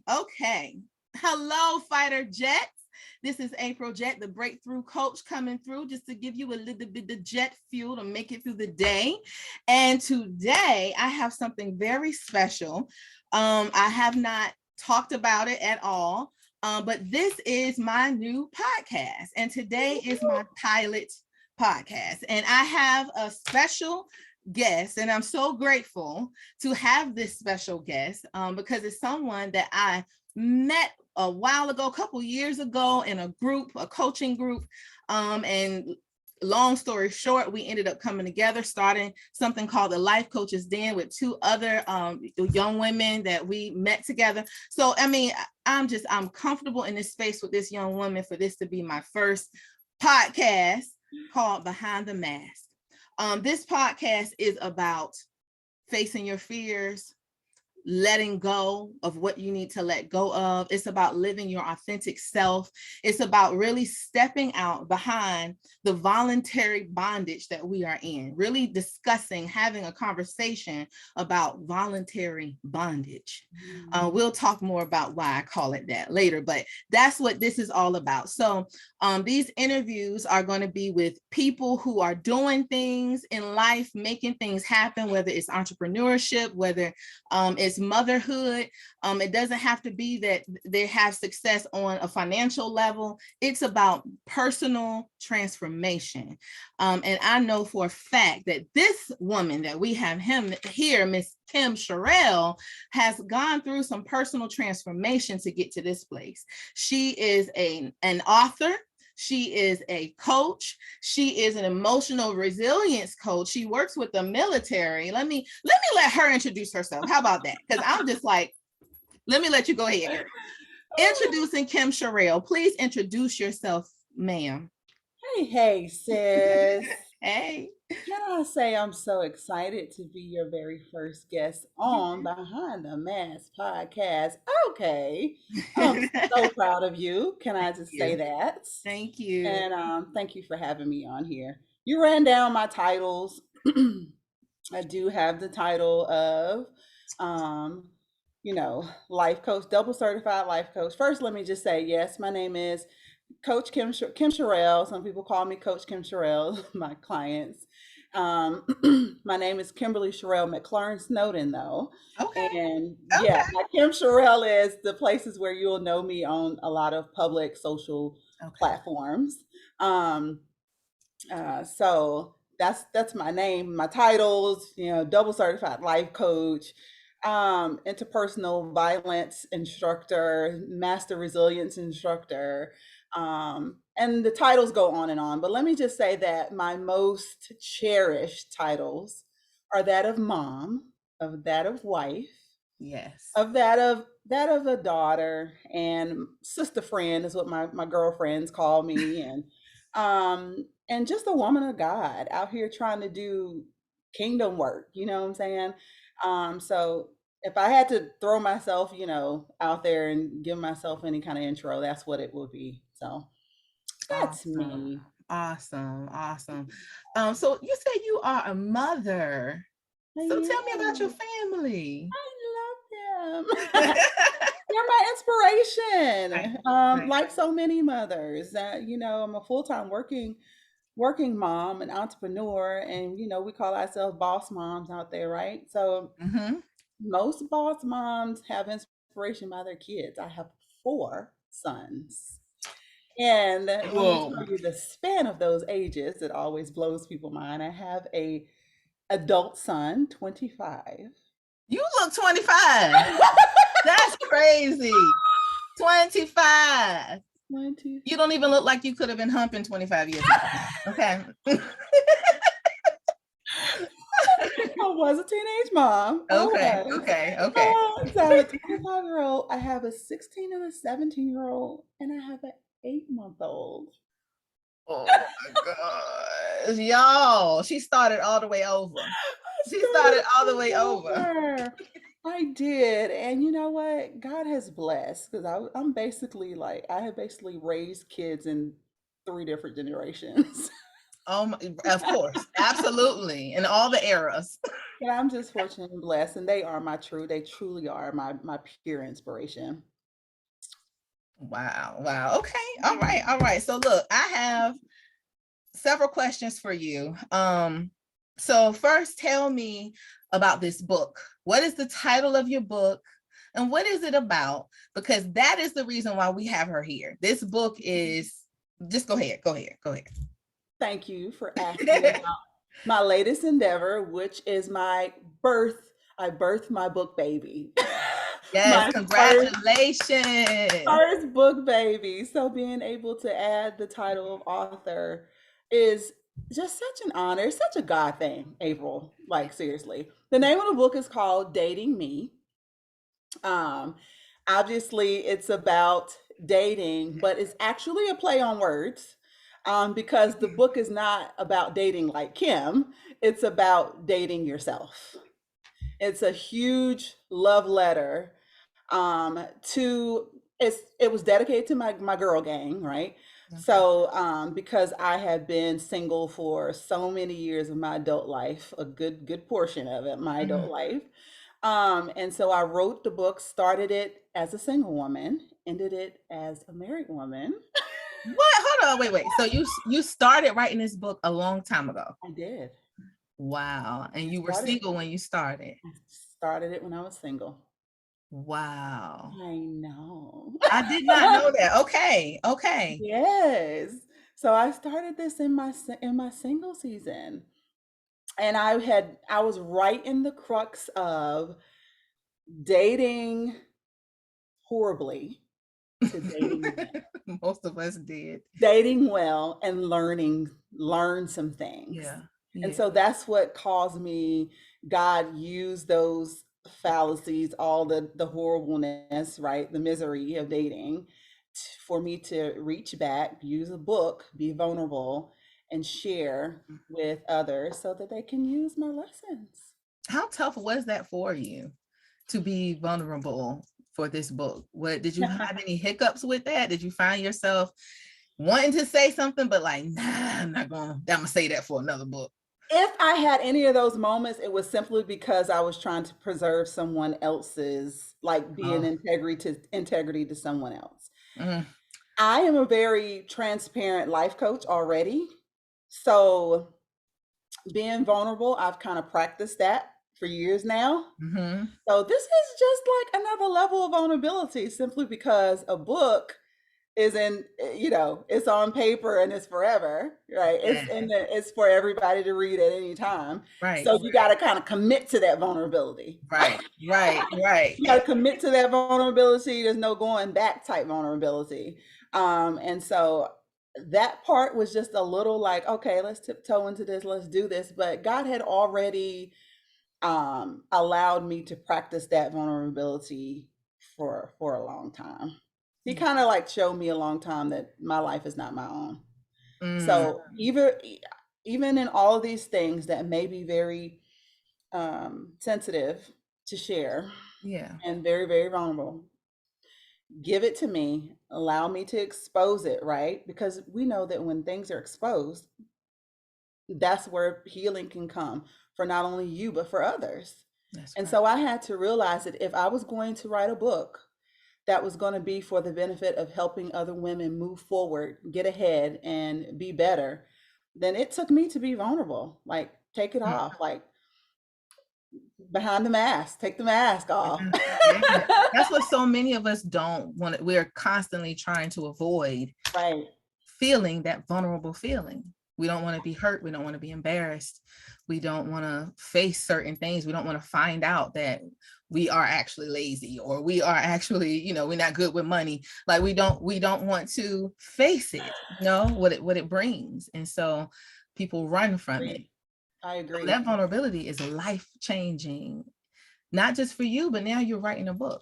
Okay. Hello, Fighter Jett. This is April Jett, the breakthrough coach, coming through just to give you a little bit of jet fuel to make it through the day. And today I have something very special. I have not talked about it at all, but this is my new podcast. And today is my pilot podcast. And I have a special guest, and I'm so grateful to have this special guest because it's someone that I met a while ago, a couple years ago, in a group, a coaching group, and long story short, we ended up coming together, starting something called the Life Coaches Den with two other young women that we met together. So I mean, I'm comfortable in this space with this young woman for this to be my first podcast called Behind the Mask. This podcast is about facing your fears, letting go of what you need to let go of. It's about living your authentic self. It's about really stepping out behind the voluntary bondage that we are in, really discussing, having a conversation about voluntary bondage. We'll talk more about why I call it that later, but that's what this is all about. So these interviews are going to be with people who are doing things in life, making things happen, whether it's entrepreneurship, whether it's motherhood. It doesn't have to be that they have success on a financial level. It's about personal transformation. And I know for a fact that this woman that we have here, Miss Kim Sharell, has gone through some personal transformation to get to this place. She is an author. She is a coach. She is an emotional resilience coach. She works with the military. Let me let her introduce herself. How about that? Because I'm just like, let me let you go ahead. Introducing Kim Sharell. Please introduce yourself, ma'am. Hey, sis. Hey. Can I say I'm so excited to be your very first guest on Behind the Mask podcast? Okay. I'm so proud of you. Can I just say that? Thank you. And thank you for having me on here. You ran down my titles. I do have the title of life coach, double certified life coach. First, let me just say, yes, my name is Coach Kim Sharell. Some people call me Coach Kim Sharell, my clients. My name is Kimberly Sharell McClearn-Snowden, though. Okay. And yeah, my Kim Sharell is the places where you'll know me on a lot of public social platforms. So that's my name, my titles, double certified life coach, interpersonal violence instructor, master resilience instructor, and the titles go on and on. But let me just say that my most cherished titles are that of mom, of that of wife, yes, of that of a daughter, and sister friend is what my girlfriends call me, and just a woman of God out here trying to do kingdom work. You know what I'm saying? So if I had to throw myself, out there and give myself any kind of intro, that's what it would be. So that's me. Awesome. So you said you are a mother. So tell me about your family. I love them. They're my inspiration. Like so many mothers. I'm a full-time working mom, an entrepreneur, and we call ourselves boss moms out there, right? So most boss moms have inspiration by their kids. I have 4 sons. And let me tell you the span of those ages, it always blows people's mind. I have a adult son, 25. You look 25. That's crazy. 25. 20. You don't even look like you could have been humping 25 years ago. Okay. I was a teenage mom. Okay. So I have a 25-year-old, I have a 16 and a 17-year-old, and I have an 8-month-old. Oh my gosh. Y'all, she started all the way over. I did. And you know what? God has blessed because I'm basically I have basically raised kids in 3 different generations. Oh, of course, absolutely, in all the eras. But I'm just fortunate and blessed, and they truly are my pure inspiration. Wow, wow. Okay, all right, all right. So look, I have several questions for you. So first, tell me about this book. What is the title of your book, and what is it about? Because that is the reason why we have her here. This book is. Just go ahead. Go ahead. Go ahead. Thank you for asking about my latest endeavor, which is my birth. I birthed my book baby. Yes, My congratulations. first book baby. So being able to add the title of author is just such an honor. It's such a God thing, April. Like seriously. The name of the book is called Dating Me. Um, Obviously it's about dating, but it's actually a play on words. Because the book is not about dating like Kim, it's about dating yourself. It's a huge love letter to it was dedicated to my girl gang, right? Okay. So because I have been single for so many years of my adult life, a good portion of it, my adult Mhm. life. And so I wrote the book, started it as a single woman, ended it as a married woman. What? Hold on. Wait, wait. So you started writing this book a long time ago. I did. Wow. And I you were started single when you started. I started it when I was single. Wow. I know. I did not know that. Okay. Okay. Yes. So I started this in my single season. And I was right in the crux of dating horribly to dating well. Most of us did. Dating well and learn some things. Yeah. And Yeah. so that's what caused me, God used those fallacies, all the horribleness, right? The misery of dating for me to reach back, use a book, be vulnerable, and share with others so that they can use my lessons. How tough was that for you to be vulnerable for this book? What did you have any hiccups with that? Did you find yourself wanting to say something, but like, nah, I'm gonna say that for another book? If I had any of those moments, it was simply because I was trying to preserve someone else's, like be an Oh, integrity to someone else. mm, I am a very transparent life coach already. So being vulnerable, I've kind of practiced that for years now. mhm. So this is just like another level of vulnerability simply because a book is it's on paper and it's forever, right? Yeah, It's for everybody to read at any time. right, So you got to kind of commit to that vulnerability. right, right, right. You got to commit to that vulnerability. There's no going back type vulnerability. And so that part was just a little like, okay, let's tiptoe into this, let's do this. But God had already allowed me to practice that vulnerability for a long time. He Yeah. kind of like showed me a long time that my life is not my own. Mm, So even in all of these things that may be very sensitive to share yeah. and very, very vulnerable, give it to me, allow me to expose it, right? Because we know that when things are exposed, that's where healing can come for not only you, but for others. That's And right. so I had to realize that if I was going to write a book that was going to be for the benefit of helping other women move forward, get ahead, and be better, then it took me to be vulnerable. Like, take it Mm, off, like behind the mask, take the mask off. yeah, yeah. That's what so many of us don't want. We're constantly trying to avoid Right. feeling that vulnerable feeling. We don't want to be hurt. We don't want to be embarrassed. We don't want to face certain things. We don't want to find out that we are actually lazy or we are actually, we're not good with money. Like we don't want to face it, what it brings. And so people run from it. I So agree. that vulnerability is life changing, not just for you, but now you're writing a book.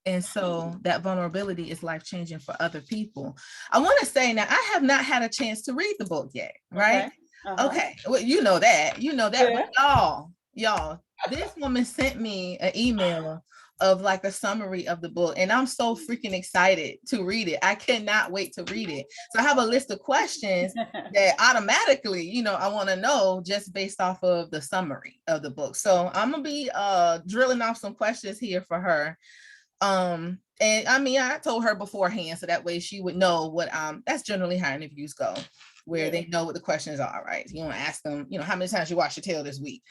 And so that vulnerability is life changing for other people. I want to say now, I have not had a chance to read the book yet, right? Okay. Uh-huh. Okay. Well, you know that, but Yeah. y'all, this woman sent me an email of like a summary of the book, and I'm so freaking excited to read it. I cannot wait to read it. So I have a list of questions that automatically, you know, I want to know just based off of the summary of the book. So I'm gonna be drilling off some questions here for her. And I mean, I told her beforehand so that way she would know what that's generally how interviews go, where they know what the questions are, right? You want to ask them, you know, how many times you washed your tail this week?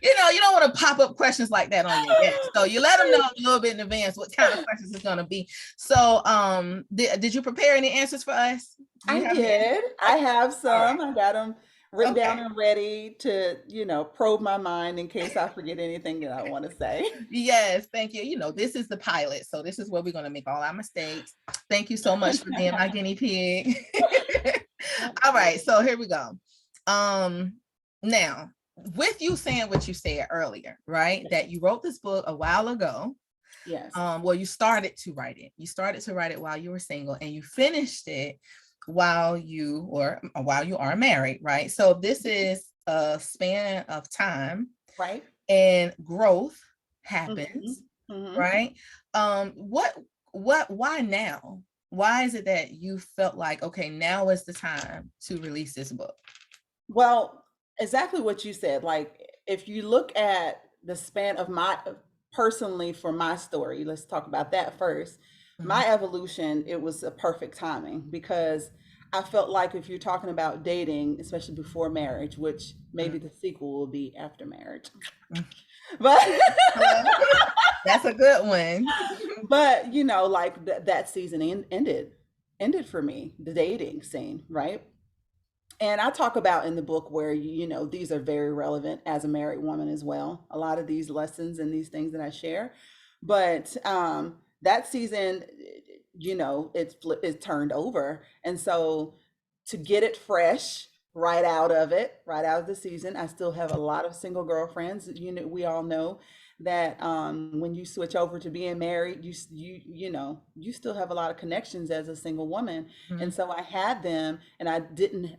You know, you don't want to pop up questions like that on your guest. So you let them know a little bit in advance what kind of questions it's going to be. So did you prepare any answers for us? I did. I have some. Right. I got them written down and ready to, you know, probe my mind in case I forget anything that I want to say. Yes, thank you. You know, this is the pilot. So this is where we're going to make all our mistakes. Thank you so much for being my guinea pig. All right, so here we go. Now, with you saying what you said earlier, right? That you wrote this book a while ago. Yes. Well, you started to write it. You started to write it while you were single, and you finished it while you are married, right? So this is a span of time, right? And growth happens, right? Why now? Why is it that you felt like, okay, now is the time to release this book? Well, exactly what you said. Like, if you look at the span of personally for my story, let's talk about that first. My evolution, it was a perfect timing because I felt like if you're talking about dating, especially before marriage, which maybe the sequel will be after marriage, but that's a good one. But you know, like that season ended for me, the dating scene, right? And I talk about in the book where, you know, these are very relevant as a married woman as well. A lot of these lessons and these things that I share. But that season, you know, it's turned over. And so to get it fresh right out of the season, I still have a lot of single girlfriends. You know, we all know that when you switch over to being married, you know, you still have a lot of connections as a single woman. And so I had them, and I didn't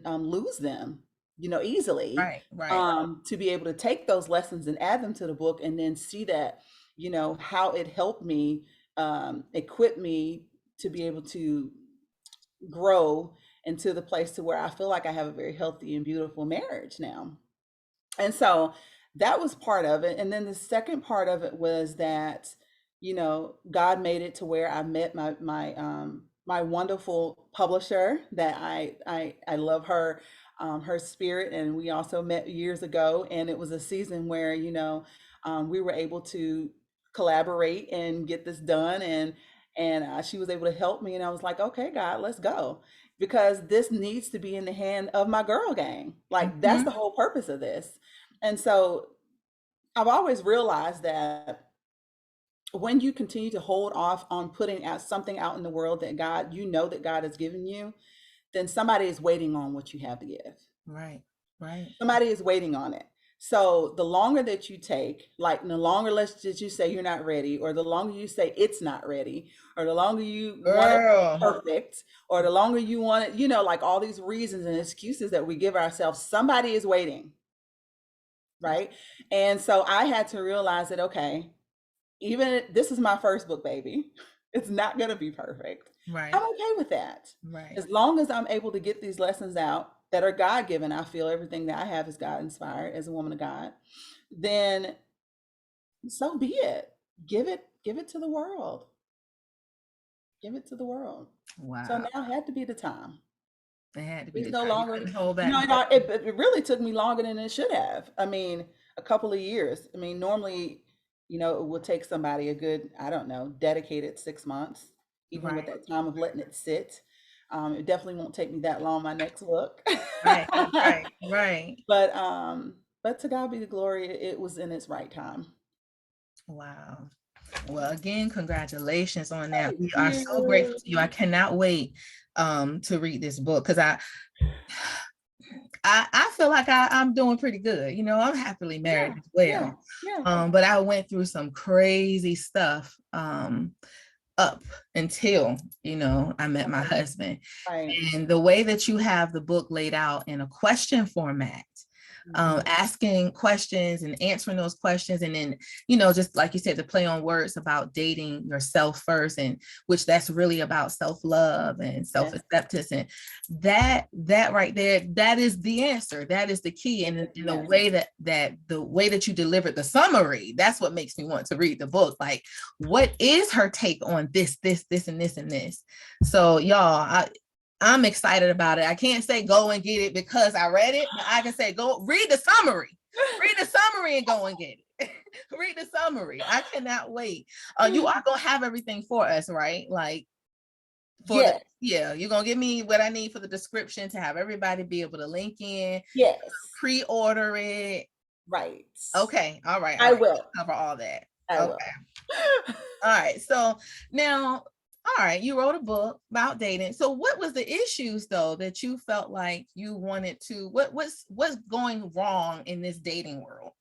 lose them, you know, easily. Right. To be able to take those lessons and add them to the book, and then see that, you know, how it helped me, equip me to be able to grow into the place to where I feel like I have a very healthy and beautiful marriage now. And so that was part of it. And then the second part of it was that, you know, God made it to where I met my wonderful publisher that I love her, her spirit. And we also met years ago, and it was a season where, you know, we were able to collaborate and get this done. And she was able to help me. And I was like, okay, God, let's go. Because this needs to be in the hand of my girl gang. Like, that's the whole purpose of this. And so I've always realized that when you continue to hold off on putting out something out in the world that God, you know, that God has given you, then somebody is waiting on what you have to give. Right. Somebody is waiting on it. So the longer that you take, like the longer that you say you're not ready, or the longer you say it's not ready, or the longer you want it perfect, or the longer you want it, you know, like all these reasons and excuses that we give ourselves, somebody is waiting. Right. And so I had to realize that, okay, even this is my first book, baby. It's not going to be perfect. Right. I'm okay with that. Right. As long as I'm able to get these lessons out that are God given, I feel everything that I have is God inspired as a woman of God, then so be it. Give it to the world. Give it to the world. Wow. So now had to be the time. It had to be no longer. Hold back. No, it really took me longer than it should have. I mean, a couple of years. I mean, normally, you know, it would take somebody a good, I don't know, dedicated 6 months, even with that time of letting it sit. It definitely won't take me that long, my next book. Right. But to God be the glory, it was in its right time. Wow. Well, again, congratulations on that. We are so grateful to you. I cannot wait to read this book, because I feel like I'm doing pretty good. You know, I'm happily married as well. But I went through some crazy stuff up until, you know, I met my husband. And the way that you have the book laid out in a question format, asking questions and answering those questions. And then, you know, just like you said, the play on words about dating yourself first, and which that's really about self-love and self-acceptance. And that right there, that is the answer. That is the key. And in the way that the way that you delivered the summary, that's what makes me want to read the book. Like, what is her take on this, and this? So y'all, I'm excited about it. I can't say go and get it because I read it, but I can say go read the summary. Read the summary and go and get it. Read the summary. I cannot wait. You are gonna have everything for us, right? Like for you're gonna give me what I need for the description to have everybody be able to link in. Yes. Pre-order it. Right. Okay. All right. I will cover all that. I will. All right. So now, all right, you wrote a book about dating. So what was the issues though that you felt like you wanted to, what's going wrong in this dating world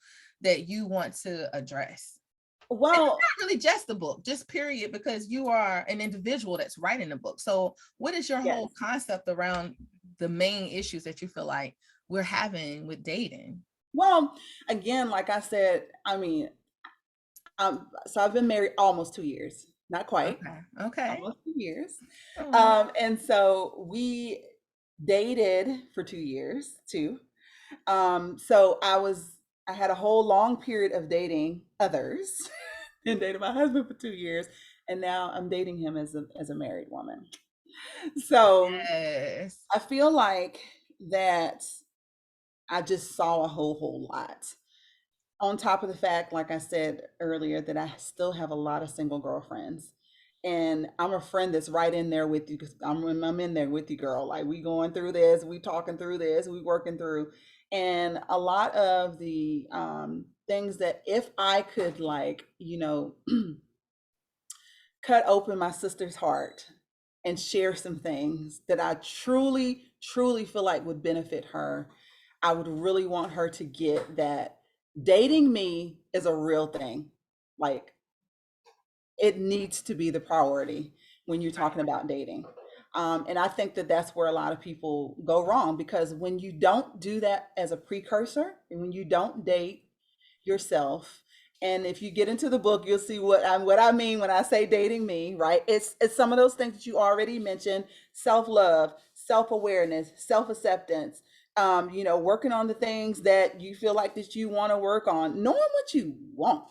that you want to address? Well, and it's not really just the book, just period, because you are an individual that's writing the book. So what is your whole concept around the main issues that you feel like we're having with dating? Well, again, like I said, I mean, so I've been married almost 2 years. Not quite. Okay. Almost 2 years. And so we dated for 2 years too. So I had a whole long period of dating others and dated my husband for 2 years. And now I'm dating him as a married woman. So I feel like that I just saw a whole lot. On top of the fact, like I said earlier, that I still have a lot of single girlfriends. And I'm a friend that's right in there with you because I'm in there with you, girl. Like, we going through this, we talking through this, we working through. And a lot of the things that if I could, like, you know, cut open my sister's heart and share some things that I truly feel like would benefit her, I would really want her to get that dating me is a real thing. Like, it needs to be the priority when you're talking about dating. And I think that that's where a lot of people go wrong, because when you don't do that as a precursor, and when you don't date yourself, and if you get into the book, you'll see what I mean when I say dating me, right? It's some of those things that you already mentioned: self-love, self-awareness, self-acceptance, you know, working on the things that you feel like that you want to work on, knowing what you want.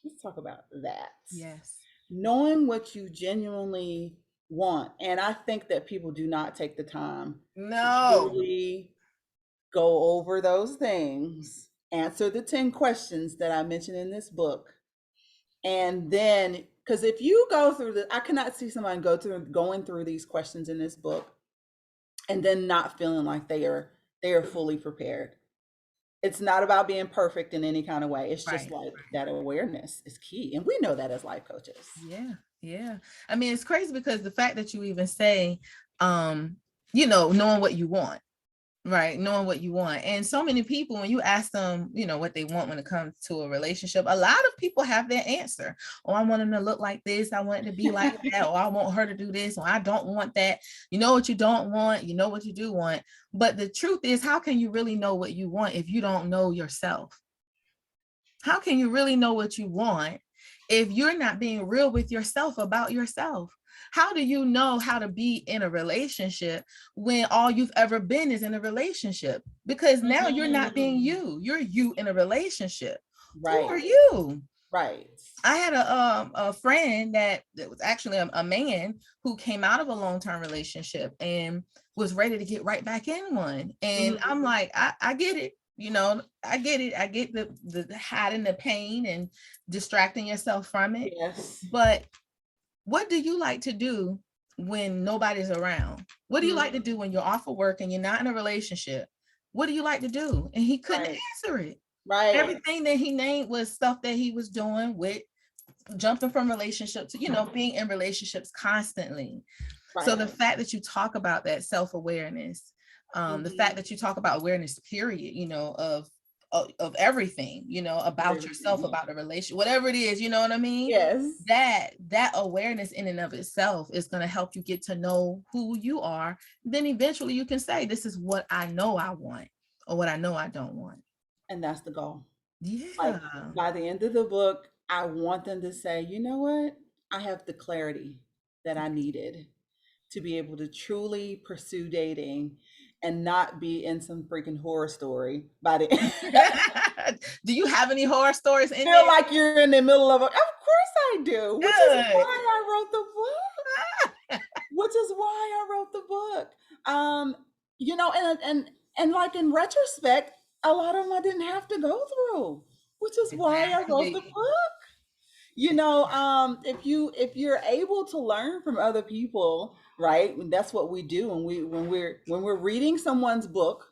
Let's talk about that. Yes. Knowing what you genuinely want. And I think that people do not take the time to really go over those things, answer the 10 questions that I mentioned in this book. And then, because if you go through I cannot see somebody going through these questions in this book and then not feeling like they are fully prepared. It's not about being perfect in any kind of way. It's just like that awareness is key. And we know that as life coaches. Yeah. I mean, it's crazy because the fact that you even say, you know, knowing what you want, right? Knowing what you want. And so many people, when you ask them, you know, what they want when it comes to a relationship, a lot of people have their answer. Oh, I want him to look like this. I want it to be like that. Or I want her to do this. Or I don't want that. You know what you don't want. You know what you do want. But the truth is, how can you really know what you want if you don't know yourself? How can you really know what you want if you're not being real with yourself about yourself? How do you know how to be in a relationship when all you've ever been is in a relationship? Because now you're not being you. You're you in a relationship. Right. Who are you? Right. I had a friend that was actually a man who came out of a long-term relationship and was ready to get right back in one. And I'm like, I get it. You know, I get it. I get the hiding the pain and distracting yourself from it. Yes. But what do you like to do when nobody's around? What do you like to do when you're off of work and you're not in a relationship? What do you like to do? And he couldn't answer it. Right. Everything that he named was stuff that he was doing with jumping from relationship to, you know, being in relationships constantly. Right. So the fact that you talk about that self-awareness, the fact that you talk about awareness, period, you know, of everything, you know, about yourself, about the relationship, whatever it is, you know what I mean? Yes. That awareness in and of itself is going to help you get to know who you are. Then eventually you can say, this is what I know I want. or what I know I don't want. And that's the goal. Yeah. Like by the end of the book, I want them to say, you know what? I have the clarity that I needed to be able to truly pursue dating and not be in some freaking horror story by the end. Do you have any horror stories in Feel there? like you're in the middle of a, of course I do, which is Good. why I wrote the book. Which is why I wrote the book. You know, and like in retrospect, a lot of them I didn't have to go through, which is why I wrote the Exactly. book. You know, if you're able to learn from other people, right? And that's what we do when we're reading someone's book,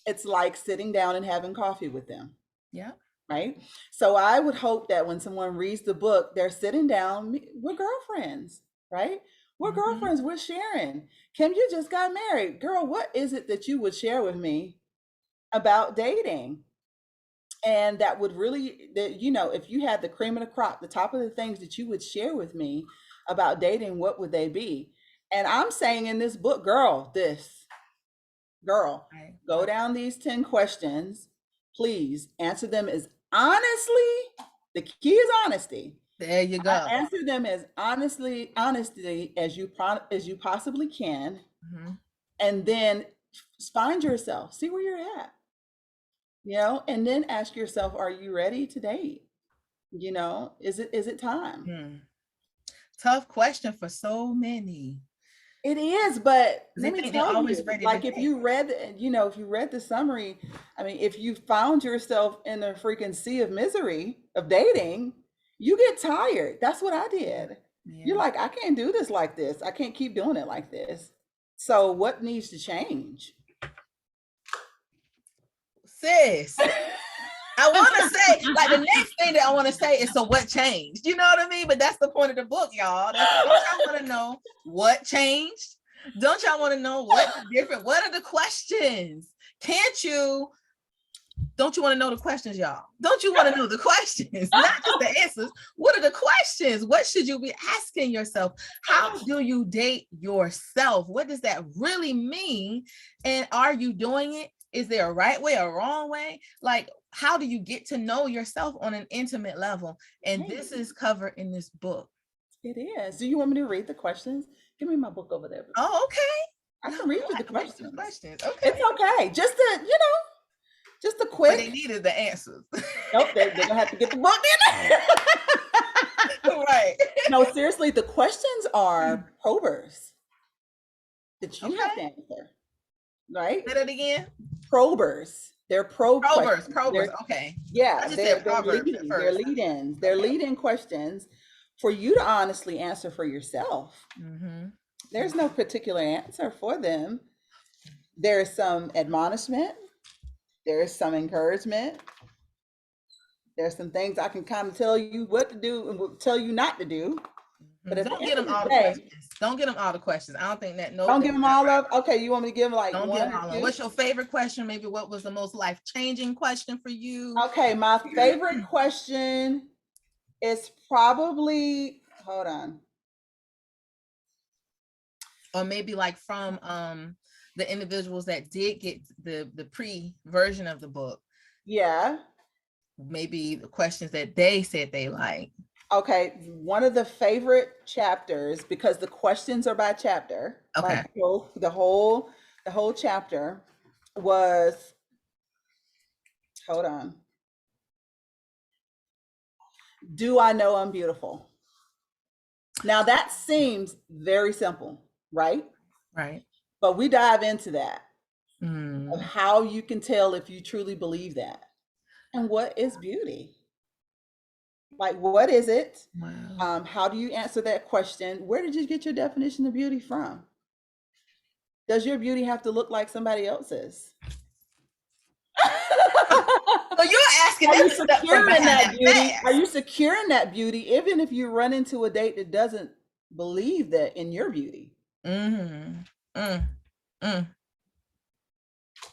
it's like sitting down and having coffee with them, Yeah. right? So I would hope that when someone reads the book, they're sitting down, we're girlfriends, right? We're girlfriends, we're sharing. Kim, you just got married. Girl, what is it that you would share with me about dating? And that would really, that, you know, if you had the cream of the crop, the top of the things that you would share with me about dating, what would they be? And I'm saying in this book, girl, Right. go down these 10 questions, please answer them as honestly, the key is honesty. There you go. Answer them as honesty as you possibly can, and then find yourself, see where you're at, you know, and then ask yourself, are you ready to date? You know, is it time? Tough question for so many. It is, but let me they're tell always you, ready like to if date. you read, you know, if you read the summary, I mean, if you found yourself in a freaking sea of misery of dating, you get tired. That's what I did. Yeah. You're like, I can't do this like this. I can't keep doing it like this. So what needs to change? Sis, I want to say, like, the next thing that I want to say is, so what changed? You know what I mean? But that's the point of the book, y'all. Don't y'all want to know what changed? Don't y'all want to know what's different? What are the questions? Don't you want to know the questions, y'all? Don't you want to know the questions? Not just the answers. What are the questions? What should you be asking yourself? How do you date yourself? What does that really mean? And are you doing it? Is there a right way or wrong way? Like, how do you get to know yourself on an intimate level? And this is covered in this book. It is. Do you want me to read the questions? Give me my book over there. Oh, okay. I can read you the questions. Okay. It's okay. Just to, you know, just a quick. But they needed the answers. Nope, they're gonna have to get the book in. Right. No, seriously, the questions are probers that you have to answer. Right? Say that again. Probers. They're probers. Okay. Yeah, they're lead-ins. They're lead-in questions for you to honestly answer for yourself. There's no particular answer for them. There's some admonishment. There's some encouragement. There's some things I can kind of tell you what to do and tell you not to do. But don't get them all the questions. Don't get them all the questions. I don't think that. No. Don't give them all up. Okay, you want me to give them like don't one give them all or up. two? What's your favorite question? Maybe what was the most life-changing question for you? Okay, my favorite question is probably, hold on. Or maybe like from the individuals that did get the pre-version of the book. Yeah. Maybe the questions that they said they like. Okay, one of the favorite chapters, because the questions are by chapter. Okay. Like the whole chapter was, hold on. Do I know I'm beautiful? Now that seems very simple, right? Right. But we dive into that of how you can tell if you truly believe that. And what is beauty? Like, what is it? Wow. How do you answer that question? Where did you get your definition of beauty from? Does your beauty have to look like somebody else's? So you're asking, are you secure in that beauty? Are you secure in that beauty, even if you run into a date that doesn't believe that in your beauty? All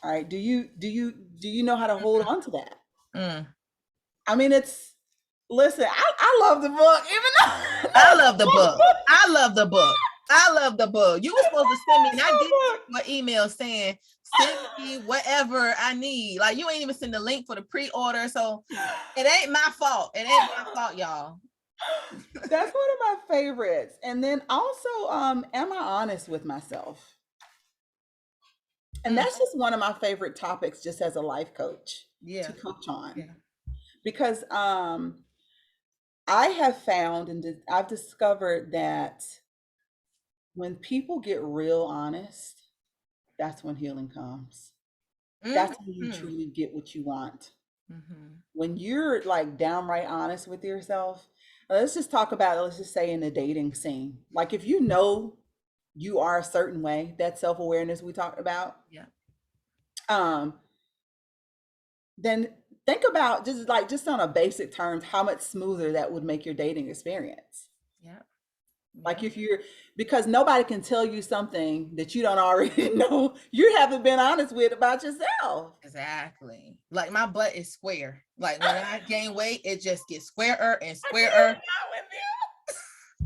right. Do you know how to hold on to that? I mean, listen, I love the book, even though I love the book. I love the book. I love the book. You were supposed to send me, and I did book. an email saying, send me whatever I need. Like, you ain't even send the link for the pre-order. So it ain't my fault. It ain't my fault, y'all. That's one of my favorites. And then also, am I honest with myself? And that's just one of my favorite topics, just as a life coach, to coach on. Because I have found and I've discovered that when people get real honest, that's when healing comes. That's when you truly get what you want. When you're like downright honest with yourself, let's just talk about, let's just say in the dating scene. Like if you know you are a certain way, that self-awareness we talked about. Then think about just on a basic terms, how much smoother that would make your dating experience. Like if you're, because nobody can tell you something that you don't already know, you haven't been honest with about yourself. Exactly. Like my butt is square. Like when I gain weight, it just gets squarer and squarer.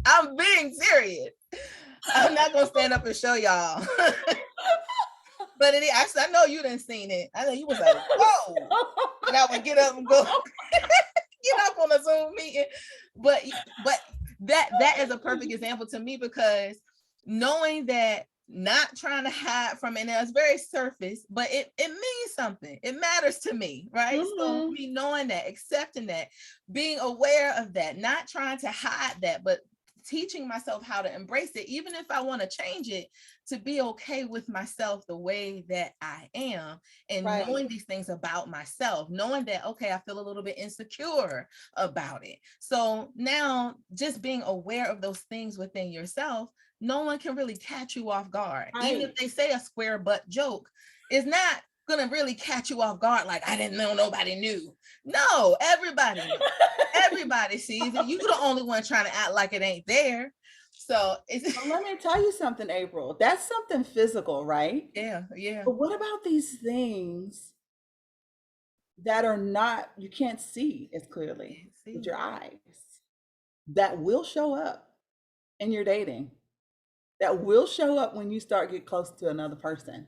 I'm being serious. I'm not gonna stand up and show y'all. But it actually, I know you didn't seen it. I know you was like, whoa. And I would get up and go get up on a Zoom meeting. But that is a perfect example to me, because knowing that, not trying to hide from it, it's very surface, but it means something. It matters to me, right? So me knowing that, accepting that, being aware of that, not trying to hide that, but teaching myself how to embrace it, even if I want to change it, to be okay with myself the way that I am, and knowing these things about myself, knowing that, okay, I feel a little bit insecure about it. So now just being aware of those things within yourself, no one can really catch you off guard. Even if they say a square butt joke, is not gonna really catch you off guard. Like, I didn't know, nobody knew. No, everybody sees it. You're the only one trying to act like it ain't there. So let me tell you something, April. That's something physical, right? Yeah. But what about these things that are not, you can't see as clearly with your eyes, that will show up in your dating, that will show up when you start get close to another person?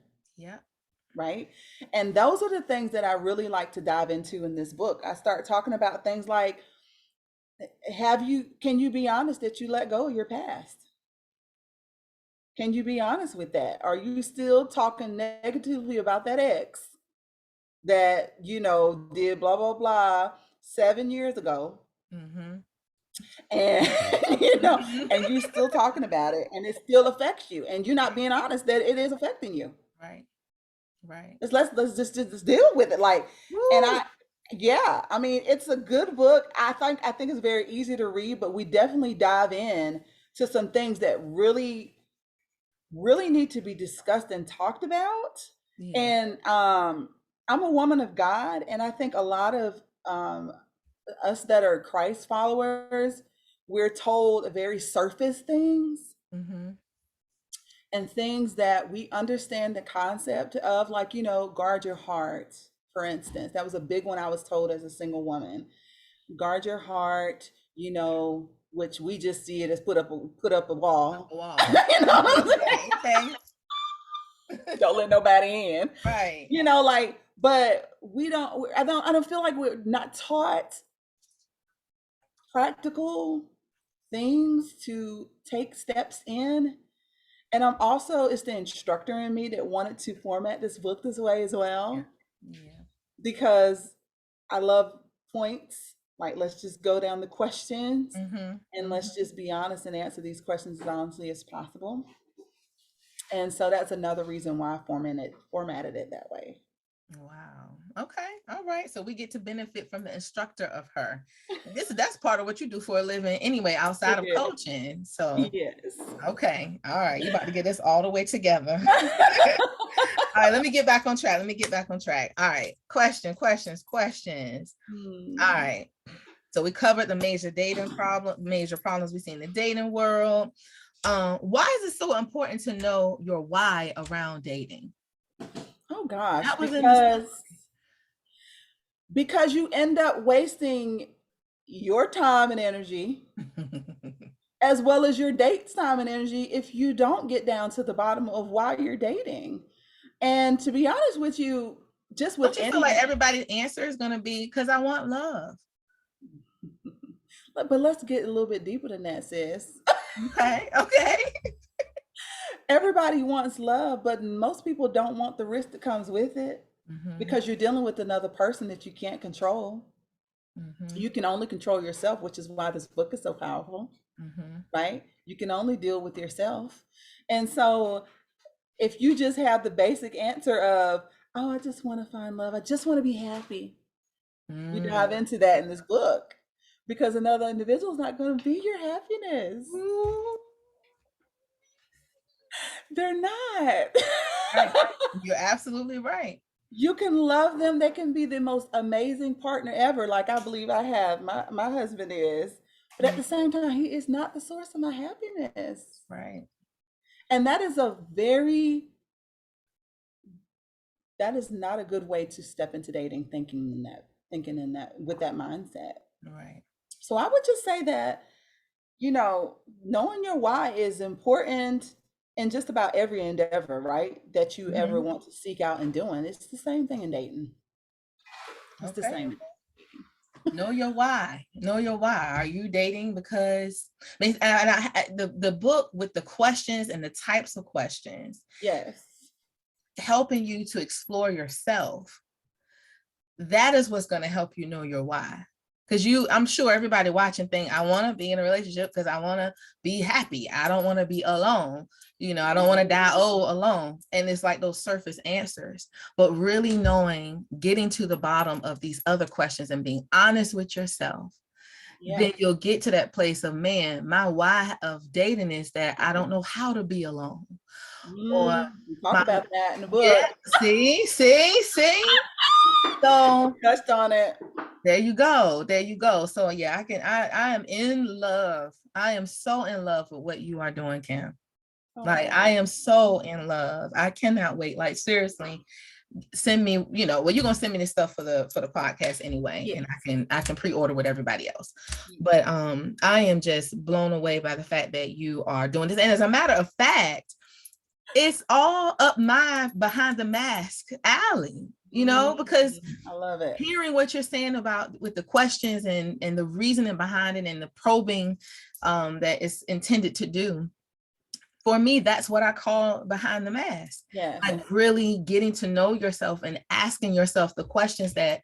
Right? And those are the things that I really like to dive into in this book. I start talking about things like, can you be honest that you let go of your past? Can you be honest with that? Are you still talking negatively about that ex that, did blah, blah, blah 7 years ago? And, and you're still talking about it, and it still affects you, and you're not being honest that it is affecting you. Right. Let's just deal with it. Like, woo. And I mean, it's a good book. I think it's very easy to read, but we definitely dive in to some things that really, really need to be discussed and talked about. And I'm a woman of God, and I think a lot of us that are Christ followers, we're told very surface things. And things that we understand the concept of, like, guard your heart, for instance. That was a big one I was told as a single woman. Guard your heart, which we just see it as put up a wall. You know what I'm saying? Okay. Don't let nobody in. Right. But I don't feel like we're not taught practical things to take steps in. And I'm also, it's the instructor in me that wanted to format this book this way as well. Because I love points. Like, let's just go down the questions and let's just be honest and answer these questions as honestly as possible. And so that's another reason why I formatted it that way. Wow. Okay. All right. So we get to benefit from the instructor of her. That's part of what you do for a living anyway, outside of coaching. So yes. Okay. All right. You about to get this all the way together. All right. Let me get back on track. All right. Questions. All right. So we covered the major problems we see in the dating world. Why is it so important to know your why around dating? Oh gosh, because you end up wasting your time and energy as well as your date's time and energy if you don't get down to the bottom of why you're dating. And to be honest with you, just with Don't you feel like everybody's answer is going to be because I want love? But let's get a little bit deeper than that, sis. Okay. Okay. Everybody wants love, but most people don't want the risk that comes with it because you're dealing with another person that you can't control. You can only control yourself, which is why this book is so powerful, right? You can only deal with yourself. And so if you just have the basic answer of, oh, I just want to find love, I just want to be happy, you dive into that in this book because another individual is not going to be your happiness. They're not. Right. You're absolutely right. You can love them. They can be the most amazing partner ever. Like I believe I have. My husband is. But at the same time, he is not the source of my happiness. Right. And that is not a good way to step into dating thinking in that with that mindset. Right. So I would just say that, knowing your why is important in just about every endeavor, right? That you ever want to seek out and doing. It's the same thing in dating. It's the same. Know your why. Know your why. Are you dating because the book with the questions and the types of questions, yes, helping you to explore yourself. That is what's going to help you know your why. Because I'm sure everybody watching think, I want to be in a relationship because I want to be happy. I don't want to be alone. I don't want to die alone. And it's like those surface answers, but really getting to the bottom of these other questions and being honest with yourself. Yeah. Then you'll get to that place of, man, my why of dating is that I don't know how to be alone. Or talk about that in the book. Yeah, see. So touched on it. There you go. So yeah, I am in love. I am so in love with what you are doing, Kim. Like I am so in love. I cannot wait. Like seriously, send me, you're gonna send me this stuff for the podcast anyway. Yes. And I can pre-order with everybody else. But I am just blown away by the fact that you are doing this. And as a matter of fact, it's all up my behind the mask alley, because I love it. Hearing what you're saying about with the questions and the reasoning behind it and the probing that it's intended to do. For me, that's what I call behind the mask. Yeah. Like really getting to know yourself and asking yourself the questions that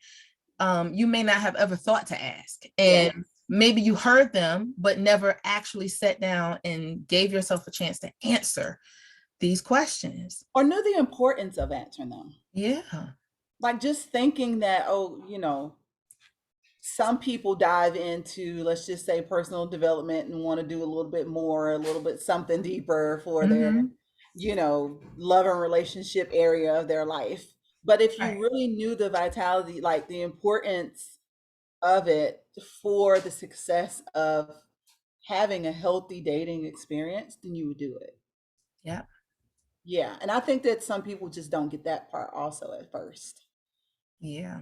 you may not have ever thought to ask. And maybe you heard them, but never actually sat down and gave yourself a chance to answer these questions. Or knew the importance of answering them. Yeah. Like just thinking that, some people dive into, let's just say, personal development and want to do a little bit something deeper for their, love and relationship area of their life. But if you really knew the vitality, like the importance of it for the success of having a healthy dating experience, then you would do it. Yeah. Yeah. And I think that some people just don't get that part also at first. Yeah.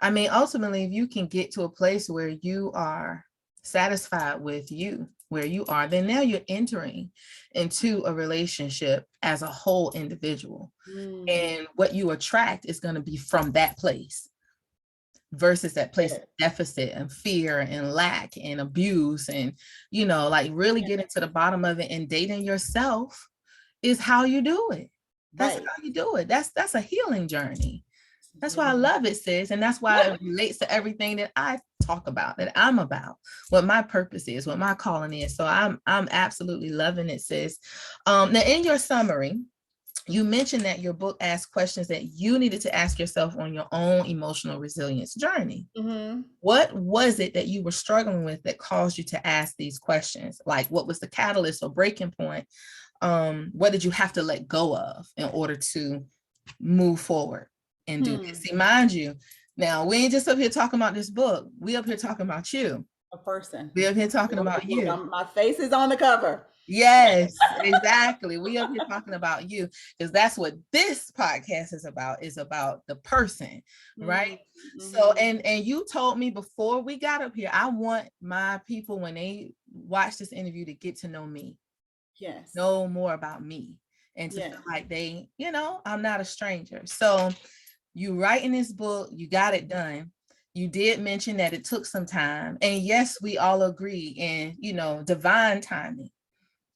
I mean, ultimately, if you can get to a place where you are satisfied with where you are, then now you're entering into a relationship as a whole individual. And what you attract is going to be from that place versus that place of deficit and fear and lack and abuse. And, like really getting to the bottom of it and dating yourself is how you do it. That's how you do it. That's a healing journey. That's why I love it, sis. And that's why it relates to everything that I talk about, that I'm about, what my purpose is, what my calling is. So I'm absolutely loving it, sis. Now in your summary, you mentioned that your book asked questions that you needed to ask yourself on your own emotional resilience journey. What was it that you were struggling with that caused you to ask these questions? Like, what was the catalyst or breaking point? What did you have to let go of in order to move forward and do this? See, mind you, now we ain't just up here talking about this book. We up here talking about you. A person. We up here talking about you. My face is on the cover. Yes, exactly. We are here talking about you because that's what this podcast is about the person, right? So, Mm-hmm. and you told me before we got up here, I want my people when they watch this interview to get to know me, Yes. know more about me, and to Yes. feel like they, I'm not a stranger. So you writing this book, you got it done. You did mention that it took some time. And yes, we all agree in, divine timing,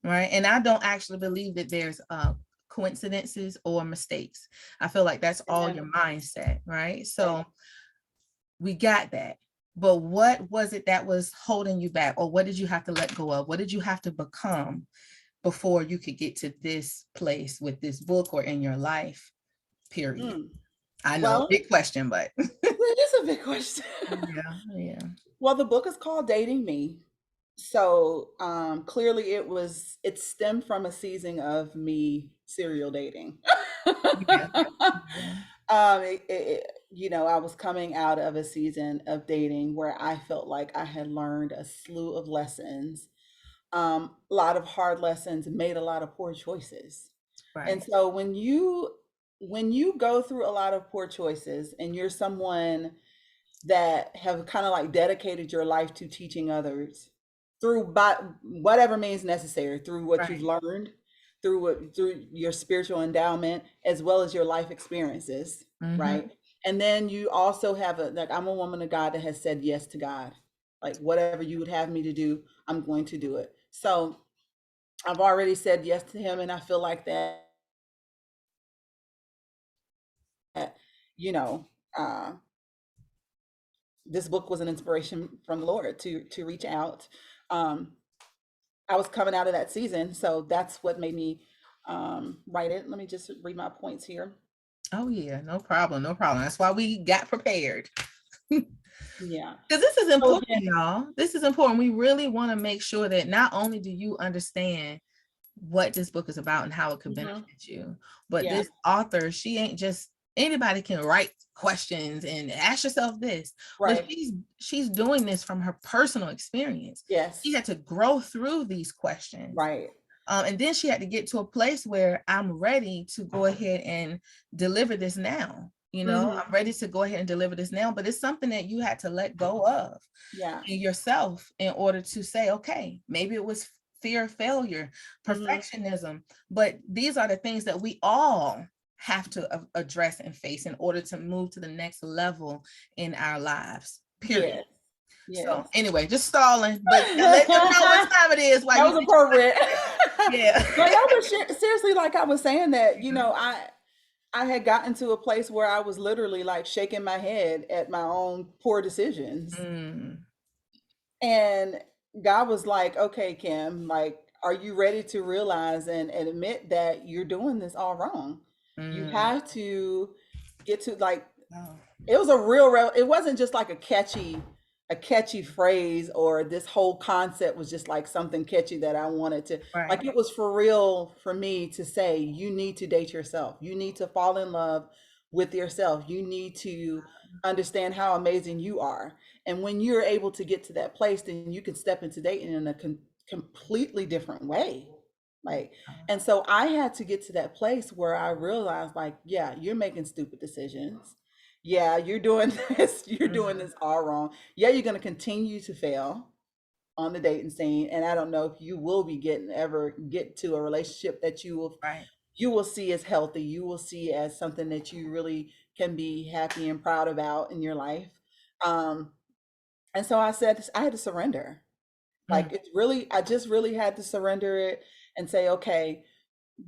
right? And I don't actually believe that there's coincidences or mistakes. I feel like that's all your mindset, right? So we got that. But what was it that was holding you back? Or what did you have to let go of? What did you have to become before you could get to this place with this book or in your life, period? I know, Well, big question, but it is a big question. yeah. Well, the book is called Dating Me. So clearly it stemmed from a season of me serial dating. Yeah. Yeah. I was coming out of a season of dating where I felt like I had learned a slew of lessons, a lot of hard lessons, and made a lot of poor choices. And Right. so when you go through a lot of poor choices and you're someone that have kind of like dedicated your life to teaching others through by whatever means necessary, through what you've Right. learned, through your spiritual endowment as well as your life experiences, Mm-hmm. right? And then you also have I'm a woman of God that has said yes to God. Like whatever you would have me to do, I'm going to do it. So I've already said yes to him, and I feel like you know, uh, this book was an inspiration from the Lord to reach out. Um, I was coming out of that season, so that's what made me write it. Let me just read my points here. Oh yeah, no problem, no problem. That's why we got prepared. Yeah. Because this is So important, again, y'all. This is important. We really want to make sure that not only do you understand what this book is about and how it could mhm, benefit you, but yeah, this author, she ain't just anybody can write questions and ask yourself this, but right. she's doing this from her personal experience. She Yes, had to grow through these questions. right. And then she had to get to a place where I'm ready to go ahead and deliver this now. Hmm. I'm ready to go ahead and deliver this now, but it's something that you had to let go of Yeah. yourself in order to say, okay, maybe it was fear of failure, Hmm. perfectionism, but these are the things that we all have to address and face in order to move to the next level in our lives, period. Yes. So Yes. anyway, just stalling, but let them know what time it is while That you was appropriate. yeah. But no, but seriously, like I was saying that, I had gotten to a place where I was literally like shaking my head at my own poor decisions. Mm, And God was like, okay, Kim, like, are you ready to realize and admit that you're doing this all wrong? You mm, have to get to like, oh, it was it wasn't just like a catchy phrase, or this whole concept was just like something catchy that I wanted to, like, right. it was for real for me to say, you need to date yourself. You need to fall in love with yourself. You need to understand how amazing you are. And when you're able to get to that place, then you can step into dating in a completely different way. Like, and so I had to get to that place where I realized, like, yeah, you're making stupid decisions. Yeah, you're doing this, you're doing Mhm. this all wrong. Yeah, you're going to continue to fail on the dating scene. And I don't know if you will be ever get to a relationship that Right. you will see as healthy, you will see as something that you really can be happy and proud about in your life. Um, and so I said I had to surrender. Mm, Like, it's really, I just really had to surrender it and say, okay,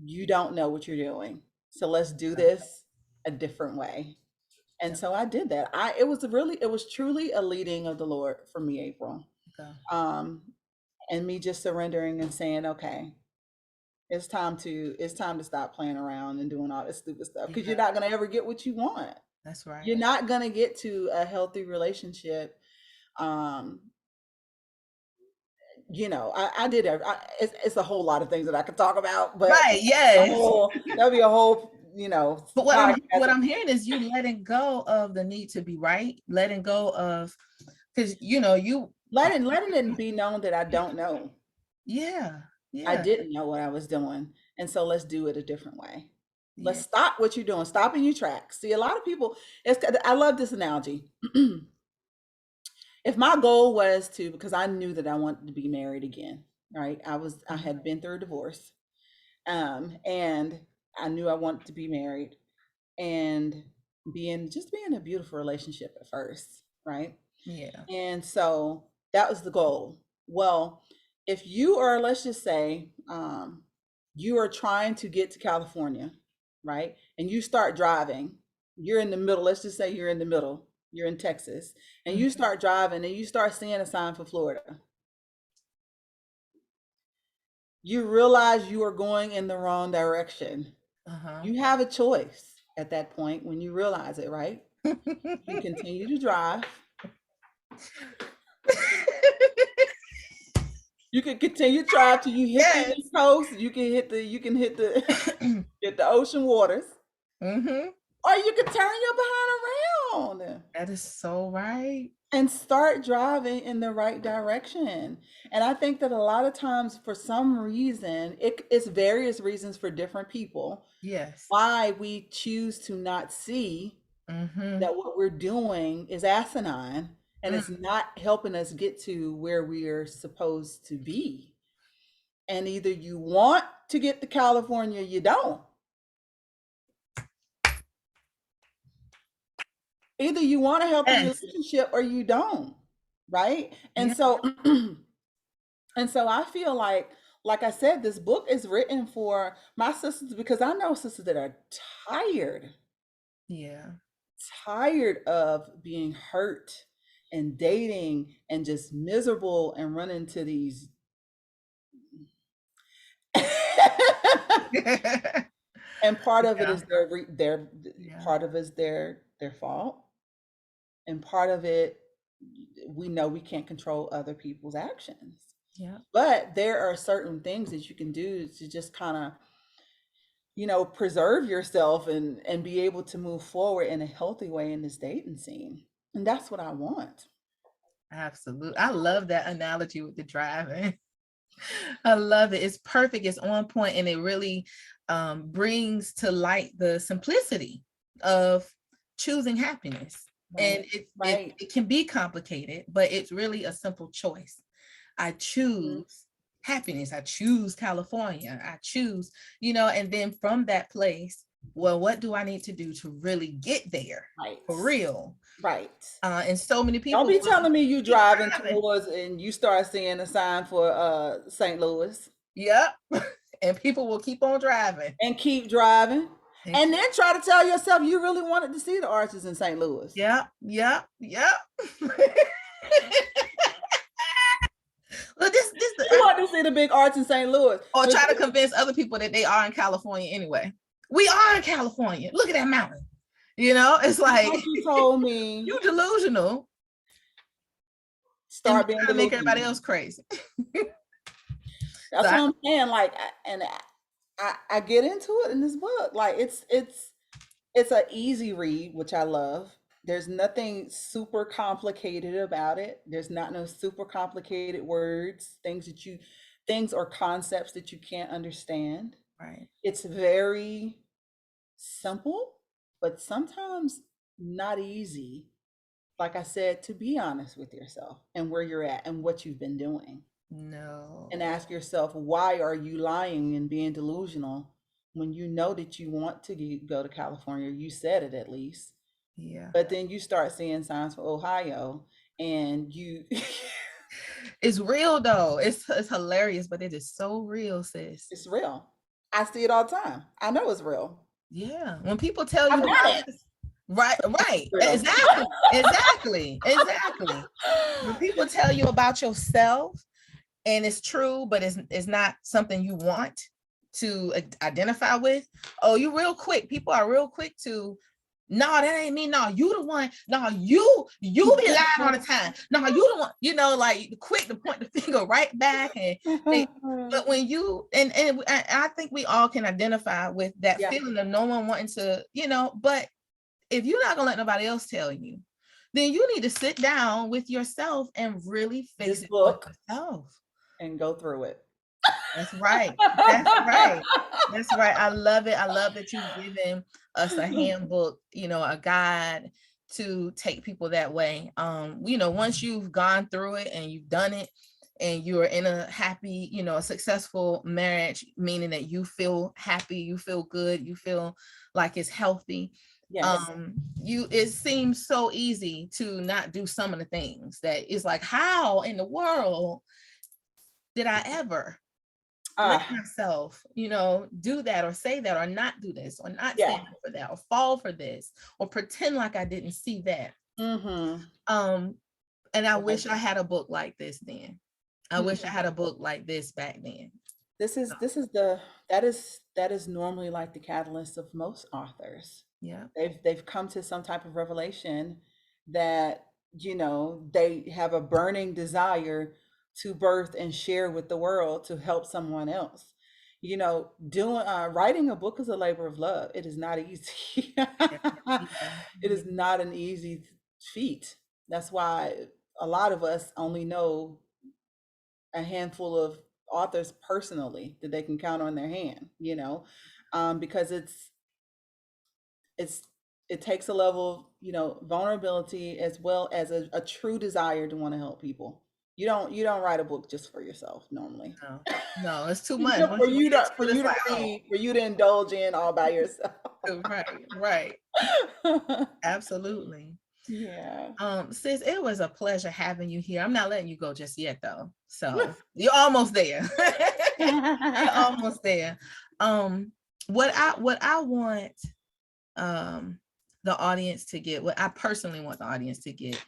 you don't know what you're doing. So let's do this a different way. And there so I did that. It was truly a leading of the Lord for me, April. we go. Um, and me just surrendering and saying, okay, it's time to stop playing around and doing all this stupid stuff, because you're Yeah, not gonna ever get what you want. that's right. You're not gonna get to a healthy relationship. Um, I did. It's a whole lot of things that I could talk about, but Right. Yes. that'll be a whole, But what podcast. I'm hearing is you letting go of the need to be right, letting go of because you Letting it be known that I don't know. yeah, I Yeah. didn't know what I was doing. And so let's do it a different way. Let's Yeah. stop what you're doing. Stop in your tracks. See, a lot of people, I love this analogy. If my goal was to, because I knew that I wanted to be married again, right? I had been through a divorce. And I knew I wanted to be married and be in a beautiful relationship at first, right? Yeah. And so that was the goal. Well, if you are, let's just say, you are trying to get to California, right? And you start driving, you're in the middle, let's just say you're in the middle, you're in Texas, and you Mhm. start driving and you start seeing a sign for Florida. You realize you are going in the wrong direction. Uh-huh. You have a choice at that point when you realize it, right? You continue to drive. You can continue to drive till you hit the Yes. East Coast. You can hit the get the ocean waters, Mm-hmm. or you can turn your behind around That is so right. and start driving in the right direction. And I think that a lot of times, for some reason, it's various reasons for different people Yes. why we choose to not see Mm-hmm. that what we're doing is asinine and Mm. it's not helping us get to where we are supposed to be. And either you want to get to California, you don't. Either you want a healthy Yes. relationship or you don't, right? And Yeah. so and so I feel like I said, this book is written for my sisters because I know sisters that are tired, Yeah. tired of being hurt and dating and just miserable and running to these and part of it Yeah. is their Yeah. part of it is their fault, and part of it, we know we can't control other people's actions, Yeah. but there are certain things that you can do to just kind of, preserve yourself and be able to move forward in a healthy way in this dating scene. And that's what I want. Absolutely. I love that analogy with the driving. I love it. It's perfect. It's on point, and it really brings to light the simplicity of choosing happiness. Right. And it, it Right. it can be complicated, but it's really a simple choice. I Mhm. choose happiness. I choose California. I choose, and then from that place, well, what do I need to do to really get there Right. for real? Right. And so many Don't people be will telling me you keep driving driving. towards and you start seeing a sign for St. Louis Yep. And people will keep on driving. and keep driving And and then try to tell yourself you really wanted to see the arches in St. Louis. yep, yep, yep. Well, You want to see the big arch in St. Louis. or try to convince other people that they are in California anyway. We are in California. Look at that mountain. It's like You told me you delusional and start being trying to make everybody delusional. else crazy. That's So what I'm saying. Like, I get into it in this book. Like, it's an easy read, which I love. There's nothing super complicated about it. There's not no super complicated words, things or concepts that you can't understand. right. It's very simple, but sometimes not easy. Like I said, to be honest with yourself and where you're at and what you've been doing. And No. ask yourself, why are you lying and being delusional when you know that you want to go to California? You said it at least. Yeah. But then you start seeing signs for Ohio and you It's real though. It's hilarious, but it is so real, sis. it's real. I see it all the time. I know it's real. Yeah. When people tell I've you the done it. truth, right. Real. Exactly. When people tell you about yourself and it's true, but it's not something you want to identify with. Oh, people are real quick to, no, that ain't me. No, you the one. No, you be lying all the time. No, you the one, like quick to point the finger right back. But when you, and I think we all can identify with that Yeah. feeling of no one wanting to, but if you're not gonna let nobody else tell you, then you need to sit down with yourself and really face This it for book yourself. and go through it. That's right. That's right. That's right. I love it. I love that you've given us a handbook, a guide to take people that way. Once you've gone through it and you've done it and you're in a happy, a successful marriage, meaning that you feel happy, you feel good, you feel like it's healthy. Yes. It seems so easy to not do some of the things that is like, how in the world did I ever let myself, do that or say that or not do this or not stand up for that or fall for this or pretend like I didn't see that. And I wish I had a book like this then. I wish I had a book like this back then. That is normally like the catalyst of most authors. Yeah. They've come to some type of revelation that, they have a burning desire to birth and share with the world to help someone else. Doing writing a book is a labor of love. It is not easy. It is not an easy feat. That's why a lot of us only know a handful of authors personally that they can count on their hand, because it takes a level of, vulnerability as well as a true desire to want to help people. You don't write a book just for yourself normally. No, it's too much. For you to read, for you to indulge in all by yourself. Right. Absolutely. Yeah. Sis, it was a pleasure having you here. I'm not letting you go just yet though. So you're almost there. You're almost there. What I want the audience to get, what I personally want the audience to get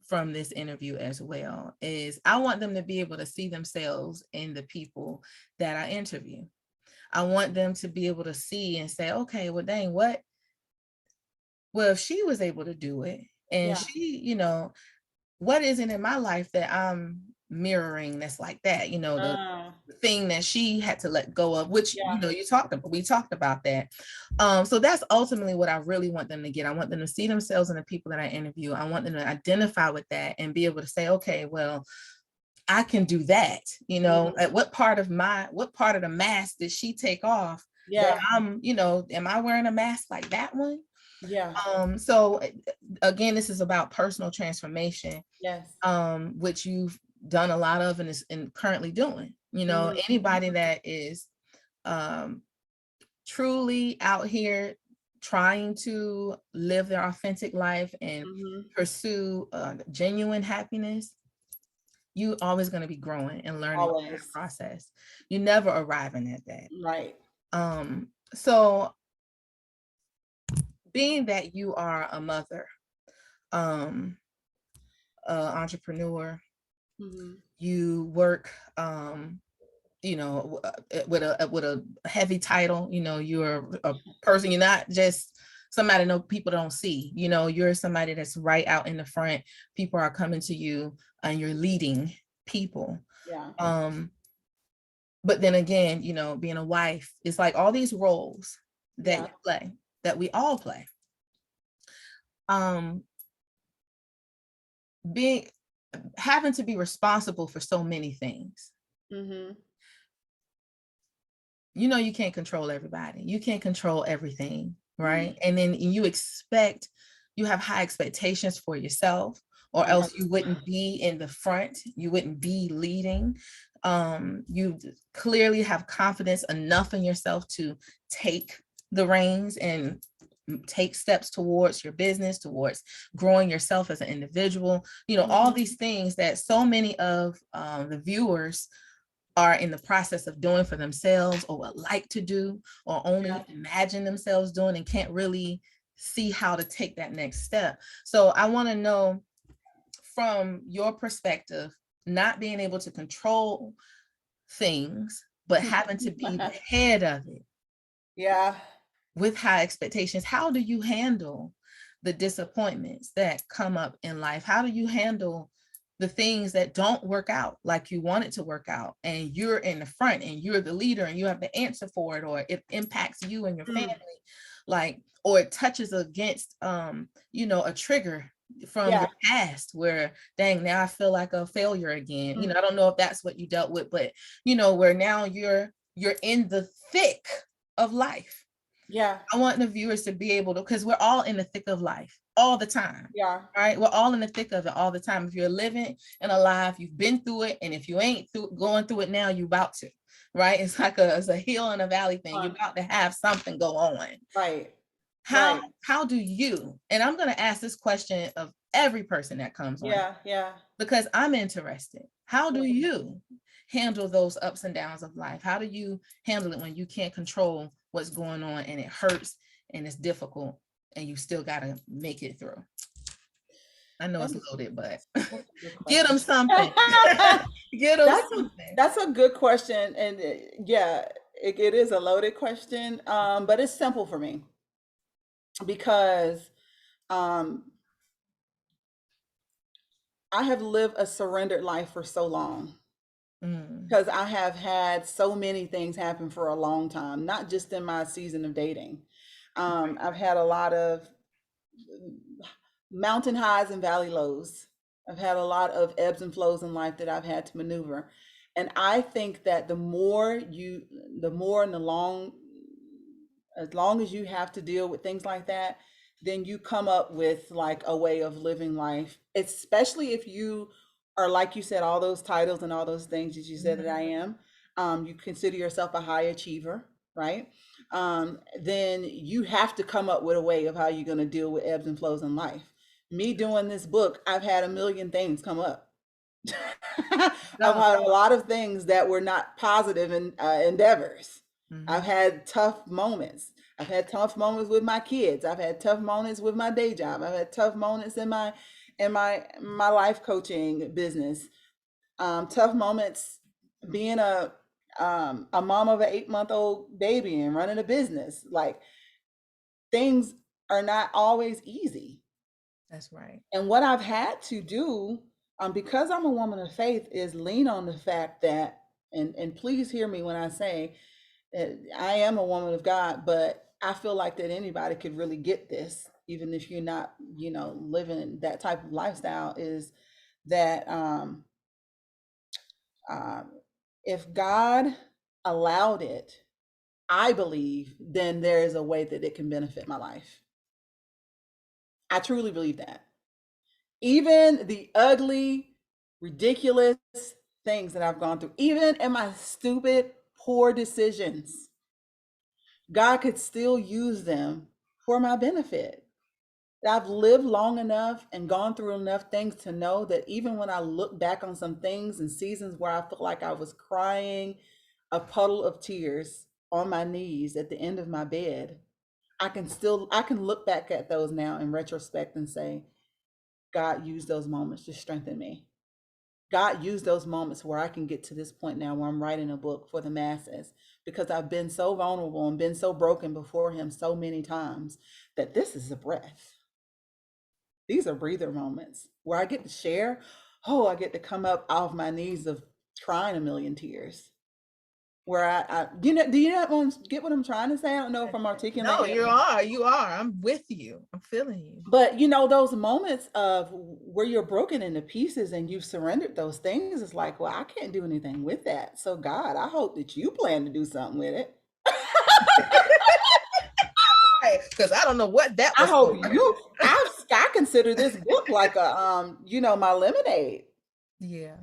from this interview as well, is I want them to be able to see themselves in the people that I interview. I want them to be able to see and say, okay, well, dang, well, if she was able to do it and she, what is it in my life that I'm mirroring that's like that, the thing that she had to let go of, which, we talked about that. So that's ultimately what I really want them to get. I want them to see themselves in the people that I interview. I want them to identify with that and be able to say, okay, well, I can do that. At what part of the mask did she take off? That I'm, am I wearing a mask like that one? So again, this is about personal transformation. Which you've done a lot of and is currently doing. Anybody that is truly out here trying to live their authentic life and pursue genuine happiness, you always going to be growing and learning that process. You never arriving at that. Right. So being that you are a mother, entrepreneur, you work, with a heavy title, you're a person, you're not just somebody people don't see, you're somebody that's right out in the front. People are coming to you and you're leading people. But then again, being a wife, it's like all these roles that you play, that we all play. Having to be responsible for so many things. You can't control everybody. You can't control everything, right? And then you have high expectations for yourself, or else you wouldn't be in the front. You wouldn't be leading. You clearly have confidence enough in yourself to take the reins and take steps towards your business, towards growing yourself as an individual, all these things that so many of the viewers are in the process of doing for themselves, or would like to do, or only imagine themselves doing, and can't really see how to take that next step. So I want to know, from your perspective, not being able to control things, but having to be the head of it. With high expectations, how do you handle the disappointments that come up in life? How do you handle the things that don't work out like you want it to work out, and you're in the front and you're the leader and you have the answer for it, or it impacts you and your family, or it touches against, a trigger from your past where, dang, now I feel like a failure again. I don't know if that's what you dealt with, but where now you're in the thick of life. Yeah. I want the viewers to be able to, because we're all in the thick of life all the time. Yeah. Right. We're all in the thick of it all the time. If you're living and alive, you've been through it. And if you ain't going through it now, you're about to. Right. It's like it's a hill and a valley thing. You're about to have something go on. Right. How do you, and I'm going to ask this question of every person that comes on. Yeah. Because I'm interested. How do you handle those ups and downs of life? How do you handle it when you can't control what's going on and it hurts and it's difficult and you still got to make it through? I know it's loaded, but get them something. Get them something. That's a good question. And it is a loaded question, but it's simple for me because I have lived a surrendered life for so long. Because I have had so many things happen for a long time, not just in my season of dating. I've had a lot of mountain highs and valley lows. I've had a lot of ebbs and flows in life that I've had to maneuver. And I think that the more and as long as you have to deal with things like that, then you come up with like a way of living life, especially if you are, like you said, all those titles and all those things that you said that I am. You consider yourself a high achiever, right? Then you have to come up with a way of how you're going to deal with ebbs and flows in life. Me doing this book, I've had a million things come up. I've had a lot of things that were not positive endeavors. I've had tough moments. I've had tough moments with my kids. I've had tough moments with my day job. I've had tough moments in my life coaching business. Tough moments being a mom of an 8-month-old baby and running a business. Like, things are not always easy. That's right. And what I've had to do, because I'm a woman of faith, is lean on the fact that, and please hear me when I say that I am a woman of God, but I feel like that anybody could really get this, even if you're not, living that type of lifestyle, is that if God allowed it, I believe, then there is a way that it can benefit my life. I truly believe that. Even the ugly, ridiculous things that I've gone through, even in my stupid, poor decisions, God could still use them for my benefit. I've lived long enough and gone through enough things to know that even when I look back on some things and seasons where I felt like I was crying a puddle of tears on my knees at the end of my bed, I can look back at those now in retrospect and say, God used those moments to strengthen me. God used those moments where I can get to this point now where I'm writing a book for the masses, because I've been so vulnerable and been so broken before him so many times that this is a breath. These are breather moments where I get to share. I get to come up off my knees of crying a million tears. Where I do you not get what I'm trying to say? I don't know if I'm articulating. No, you are. I'm with you. I'm feeling you. But those moments of where you're broken into pieces and you've surrendered those things, it's like, well, I can't do anything with that. So God, I hope that you plan to do something with it. Because I don't know what that was. I hope I consider this book like a my lemonade. Yeah.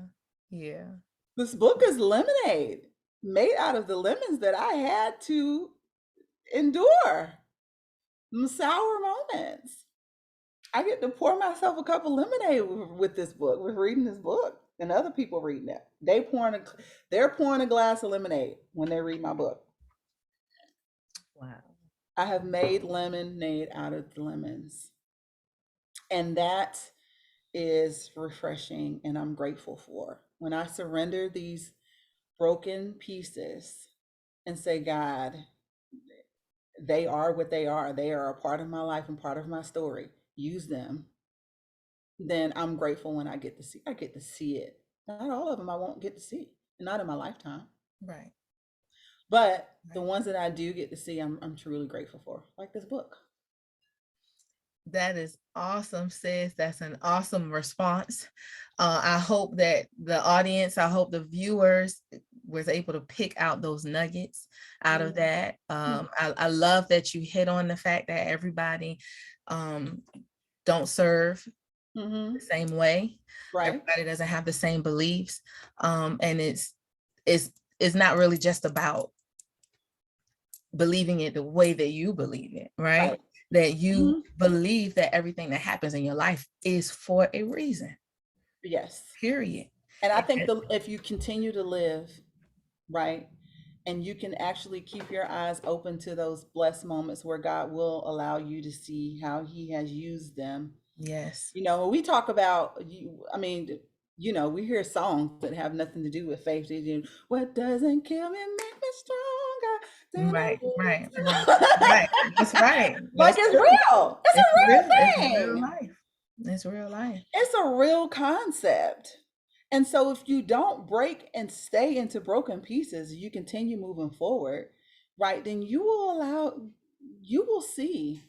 This book is lemonade made out of the lemons that I had to endure. Some sour moments. I get to pour myself a cup of lemonade with this book, with reading this book, and other people reading it. They're pouring a glass of lemonade when they read my book. Wow. I have made lemonade out of the lemons. And that is refreshing, and I'm grateful for. When I surrender these broken pieces and say, God, they are what they are. They are a part of my life and part of my story. Use them. Then I'm grateful when I get to see it. Not all of them I won't get to see, not in my lifetime. Right. But the ones that I do get to see, I'm truly grateful for, like this book. That is awesome, sis. That's an awesome response. I hope that the audience, I hope the viewers was able to pick out those nuggets out of that. I love that you hit on the fact that everybody don't serve the same way. Right. Everybody doesn't have the same beliefs. And it's not really just about believing it the way that you believe it, right? That you believe that everything that happens in your life is for a reason. Yes. Period. And I think if you continue to live, right, and you can actually keep your eyes open to those blessed moments where God will allow you to see how he has used them. Yes. You know, when we talk about you, I mean, you know, we hear songs that have nothing to do with faith. They do, what doesn't kill me make me stronger. Right. Right. That's right. Like, That's it's true. real. It's a real It's real thing. life. It's real life. It's a real concept. And so if you don't break and stay into broken pieces, you continue moving forward, right? Then you will see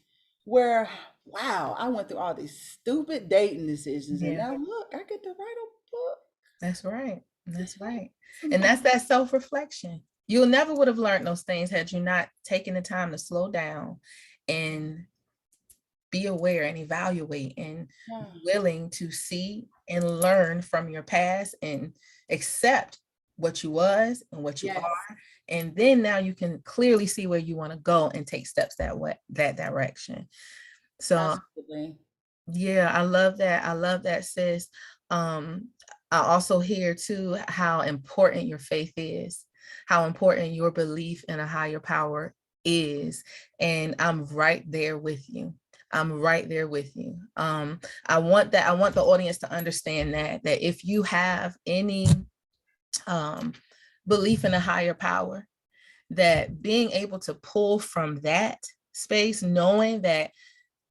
where, wow, I went through all these stupid dating decisions. And now look, I get to write a book. That's right. That's right. And that's that self-reflection. You never would have learned those things had you not taken the time to slow down and be aware and evaluate and be willing to see and learn from your past and accept what you was and what you are. And then now you can clearly see where you want to go and take steps that direction. So Absolutely. Yeah, I love that. I love that, sis. I also hear too how important your faith is, how important your belief in a higher power is. And I'm right there with you. I'm right there with you. I want the audience to understand that if you have any belief in a higher power, that being able to pull from that space, knowing that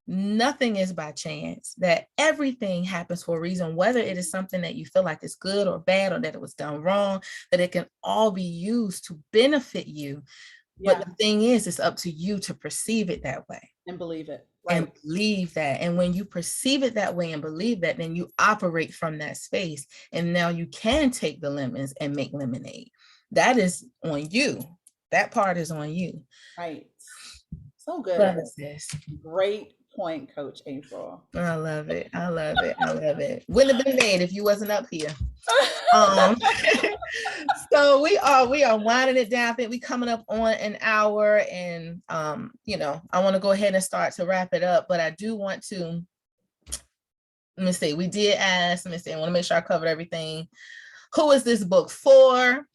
nothing is by chance, that everything happens for a reason, whether it is something that you feel like is good or bad or that it was done wrong, that it can all be used to benefit you. But the thing is, it's up to you to perceive it that way. And believe it. And believe that. And when you perceive it that way and believe that, then you operate from that space. And now you can take the lemons and make lemonade. That is on you. That part is on you. Right. So good. Love it, sis. Great point, Coach April. I love it. I love it. I love it. Wouldn't have been made if you wasn't up here. So we are winding it down. I think we coming up on an hour, and you know, I want to go ahead and start to wrap it up, but I do want to, let me see, we did ask, let me see, I want to make sure I covered everything. Who is this book for?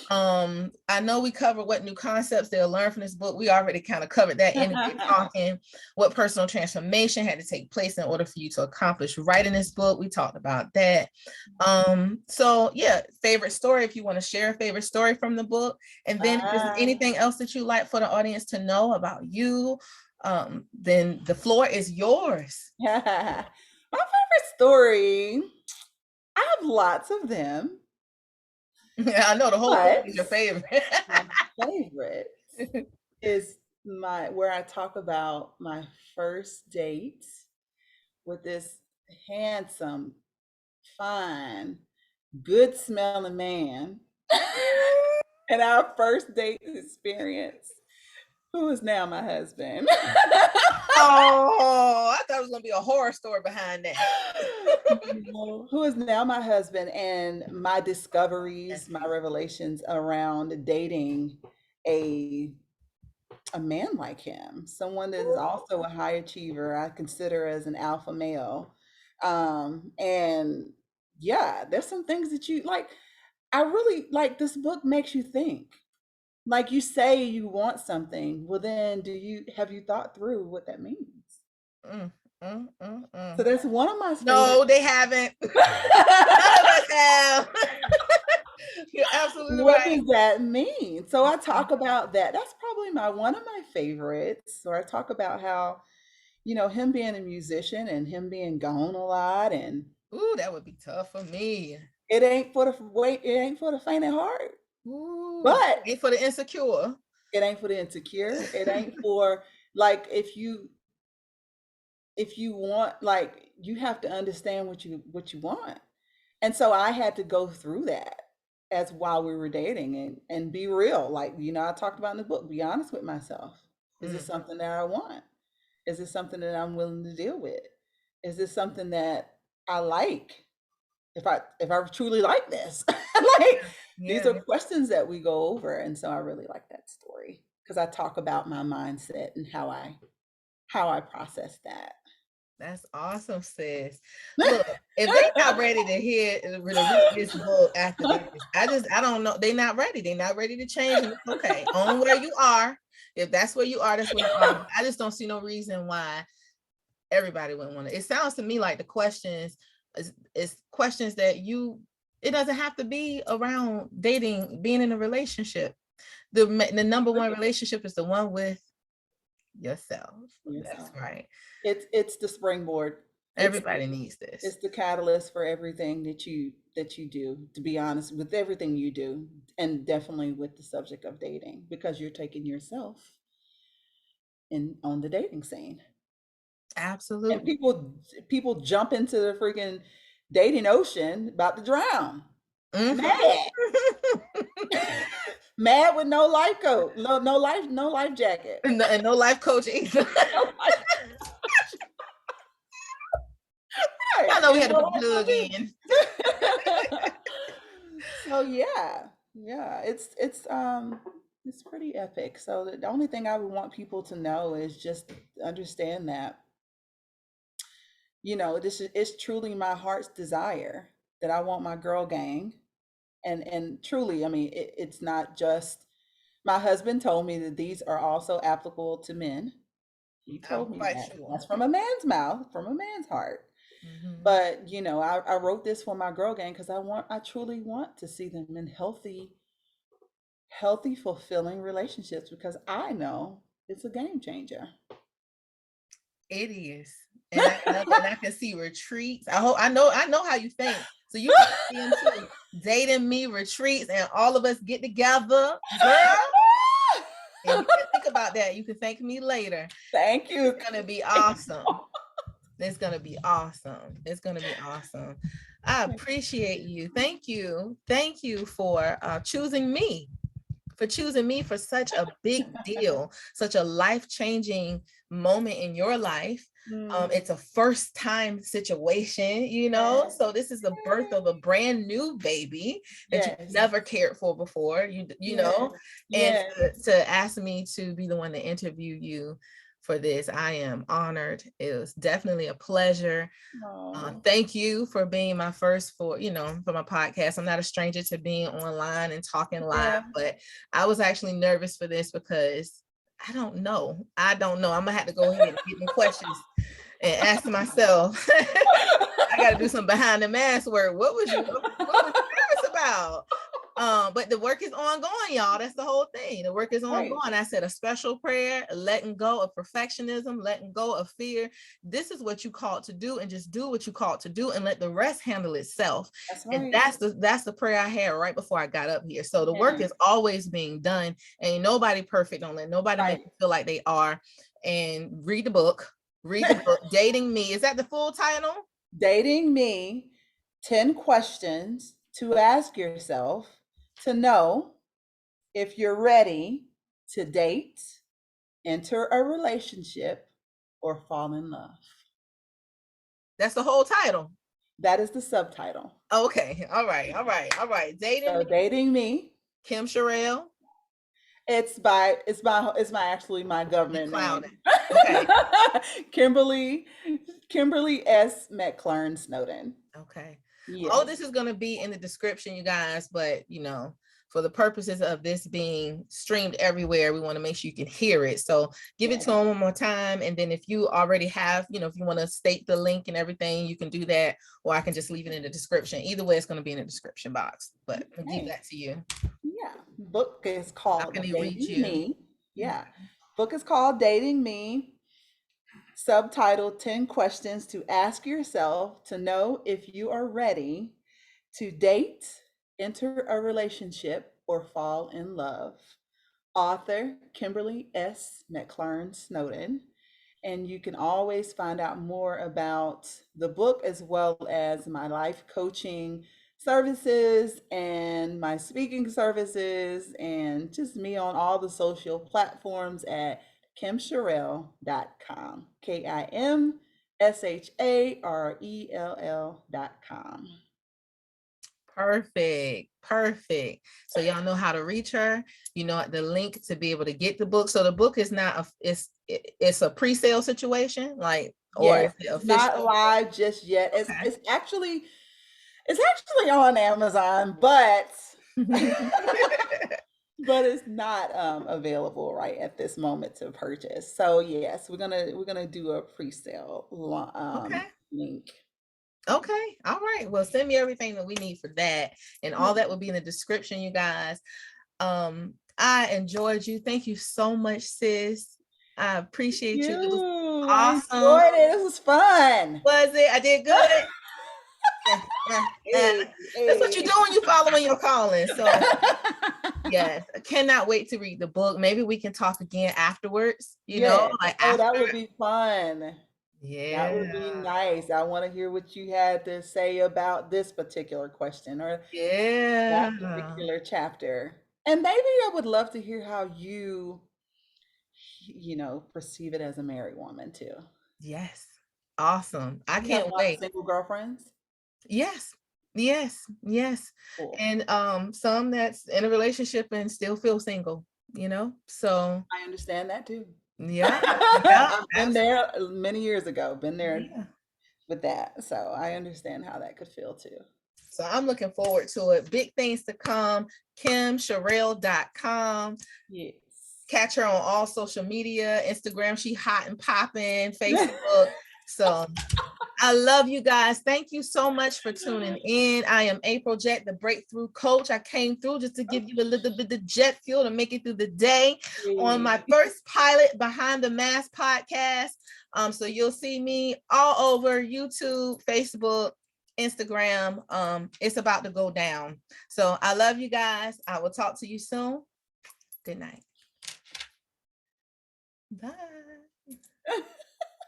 I know we covered what new concepts they'll learn from this book. We already kind of covered that in talking what personal transformation had to take place in order for you to accomplish writing this book. We talked about that. So yeah, favorite story, if you want to share a favorite story from the book, and then if there's anything else that you like for the audience to know about you, then the floor is yours. My favorite story, I have lots of them. Yeah, I know the whole book is your favorite. My favorite is where I talk about my first date with this handsome, fine, good smelling man and our first date experience, who is now my husband. Oh, I thought it was gonna be a horror story behind that. Who is now my husband, and my discoveries, my revelations around dating a man like him, someone that is also a high achiever, I consider as an alpha male. And yeah, there's some things that you like. I really like this book makes you think. Like, you say you want something, well then have you thought through what that means? So that's one of my favorites. No, they haven't. None of us have. You're absolutely what right. does that mean? So I talk about that. That's probably one of my favorites. So I talk about how, you know, him being a musician and him being gone a lot, and ooh, that would be tough for me. It ain't for the faint of heart. Ooh, But ain't for the insecure. It ain't for the insecure. It ain't for, like, if if you want, like, you have to understand what you want. And so I had to go through that as while we were dating, and be real. Like, I talked about in the book, be honest with myself. Is this Mm. something that I want? Is this something that I'm willing to deal with? Is this something that I like? If I truly like this. Like, these Yeah. are questions that we go over. And so I really like that story because I talk about my mindset and how I process that. That's awesome, sis. Look, if they not ready to read this book after this, I don't know. They not ready. They not ready to change. And it's okay. Own where you are. If that's where you are, that's where you are. I just don't see no reason why everybody wouldn't want to. It sounds to me like the questions is questions that it doesn't have to be around dating, being in a relationship. The number one relationship is the one with yourself. That's right. It's the springboard. Everybody needs this. It's the catalyst for everything that you do, to be honest, with everything you do, and definitely with the subject of dating, because you're taking yourself in on the dating scene. Absolutely. And people jump into the freaking dating ocean about to drown. Mad. Mad with no life coat, no life jacket. And no life coach either. Right. I know we had to put the plug in. So yeah, it's pretty epic. So the only thing I would want people to know is just understand that, this is truly my heart's desire, that I want my girl gang. And truly, I mean, it's not just, my husband told me that these are also applicable to men. He told me that. Sure. That's from a man's mouth, from a man's heart. Mm-hmm. But I wrote this for my girl gang because I truly want to see them in healthy, fulfilling relationships, because I know it's a game changer. It is. And I can see retreats. I know how you think. So you can see into dating me retreats and all of us get together, girl. And you can think about that. You can thank me later. Thank you. It's gonna be awesome. It's gonna be awesome. It's gonna be awesome. I appreciate you. Thank you. Thank you for choosing me. For choosing me for such a big deal, such a life-changing moment in your life. It's a first time situation, so this is the birth of a brand new baby that you've never cared for before, you know, and to ask me to be the one to interview you for this, I am honored. It was definitely a pleasure. Thank you for being my first for my podcast. I'm not a stranger to being online and talking live, but I was actually nervous for this because I don't know. I'm gonna have to go ahead and get some questions and ask myself. I got to do some behind the mask work. What was you nervous about? But the work is ongoing, y'all. That's the whole thing. The work is ongoing. Right. I said a special prayer, letting go of perfectionism, letting go of fear. This is what you called to do, and just do what you called to do, and let the rest handle itself. That's right. And that's the prayer I had right before I got up here. So the work is always being done. Ain't nobody perfect. Don't let nobody make you feel like they are. And read the book. Read the book. Dating Me. Is that the full title? Dating Me: 10 questions to ask yourself to know if you're ready to date, enter a relationship, or fall in love. That's the whole title. That is the subtitle. Okay. All right. Dating Me. Kim Sharell. It's actually my government name. Okay. Kimberly S. McClearn-Snowden. Okay. Yes. All this is going to be in the description, you guys, but for the purposes of this being streamed everywhere, we want to make sure you can hear it. So give it to them one more time. And then if you already have, if you want to state the link and everything, you can do that, or I can just leave it in the description. Either way, it's going to be in the description box, but I'll leave that to you. Yeah. Book is called Dating Me. Yeah. Book is called Dating Me. Subtitle: 10 questions to ask yourself to know if you are ready to date, enter a relationship, or fall in love. Author: Kimberly S. McClearn-Snowden. And you can always find out more about the book as well as my life coaching services and my speaking services and just me on all the social platforms at kimsharell.com. KIMSHARELL.com. Perfect. So y'all know how to reach her. You know the link to be able to get the book. So the book is not it's a pre-sale situation, like, or Yes, is it it's not official? live just yet. It's Okay. it's actually it's actually on Amazon, but but it's not available right at this moment to purchase. So yes, we're gonna do a pre-sale Okay. link. Okay. All right. Well, send me everything that we need for that. And all that will be in the description, you guys. I enjoyed you. Thank you so much, sis. I appreciate you. It was I awesome. enjoyed it. This was fun. Was it? I did good. Hey, That's what you hey. do when you following your calling. So yes, I cannot wait to read the book. Maybe we can talk again afterwards, Yes. like Oh, after. that would be fun. That would be Yeah. nice. I want to hear what you had to say about this particular question or that Yeah. particular chapter. And maybe I would love to hear how you perceive it as a married woman too. Yes. Awesome. I You have can't a lot of wait. single girlfriends? Yes. Yes. Cool. And some that's in a relationship and still feel single, So I understand that too. yeah. Yeah. I've been Absolutely. there many years ago, been there Yeah. with that. So I understand how that could feel too. So I'm looking forward to it. Big things to come. KimSharell.com. Yes. Catch her on all social media, Instagram. She hot and popping, Facebook. So I love you guys. Thank you so much for tuning in. I am April Jett, the breakthrough coach. I came through just to give you a little bit of jet fuel to make it through the day on my first pilot Behind the Mask podcast. So you'll see me all over YouTube, Facebook, Instagram. It's about to go down. So I love you guys. I will talk to you soon. Good night. Bye.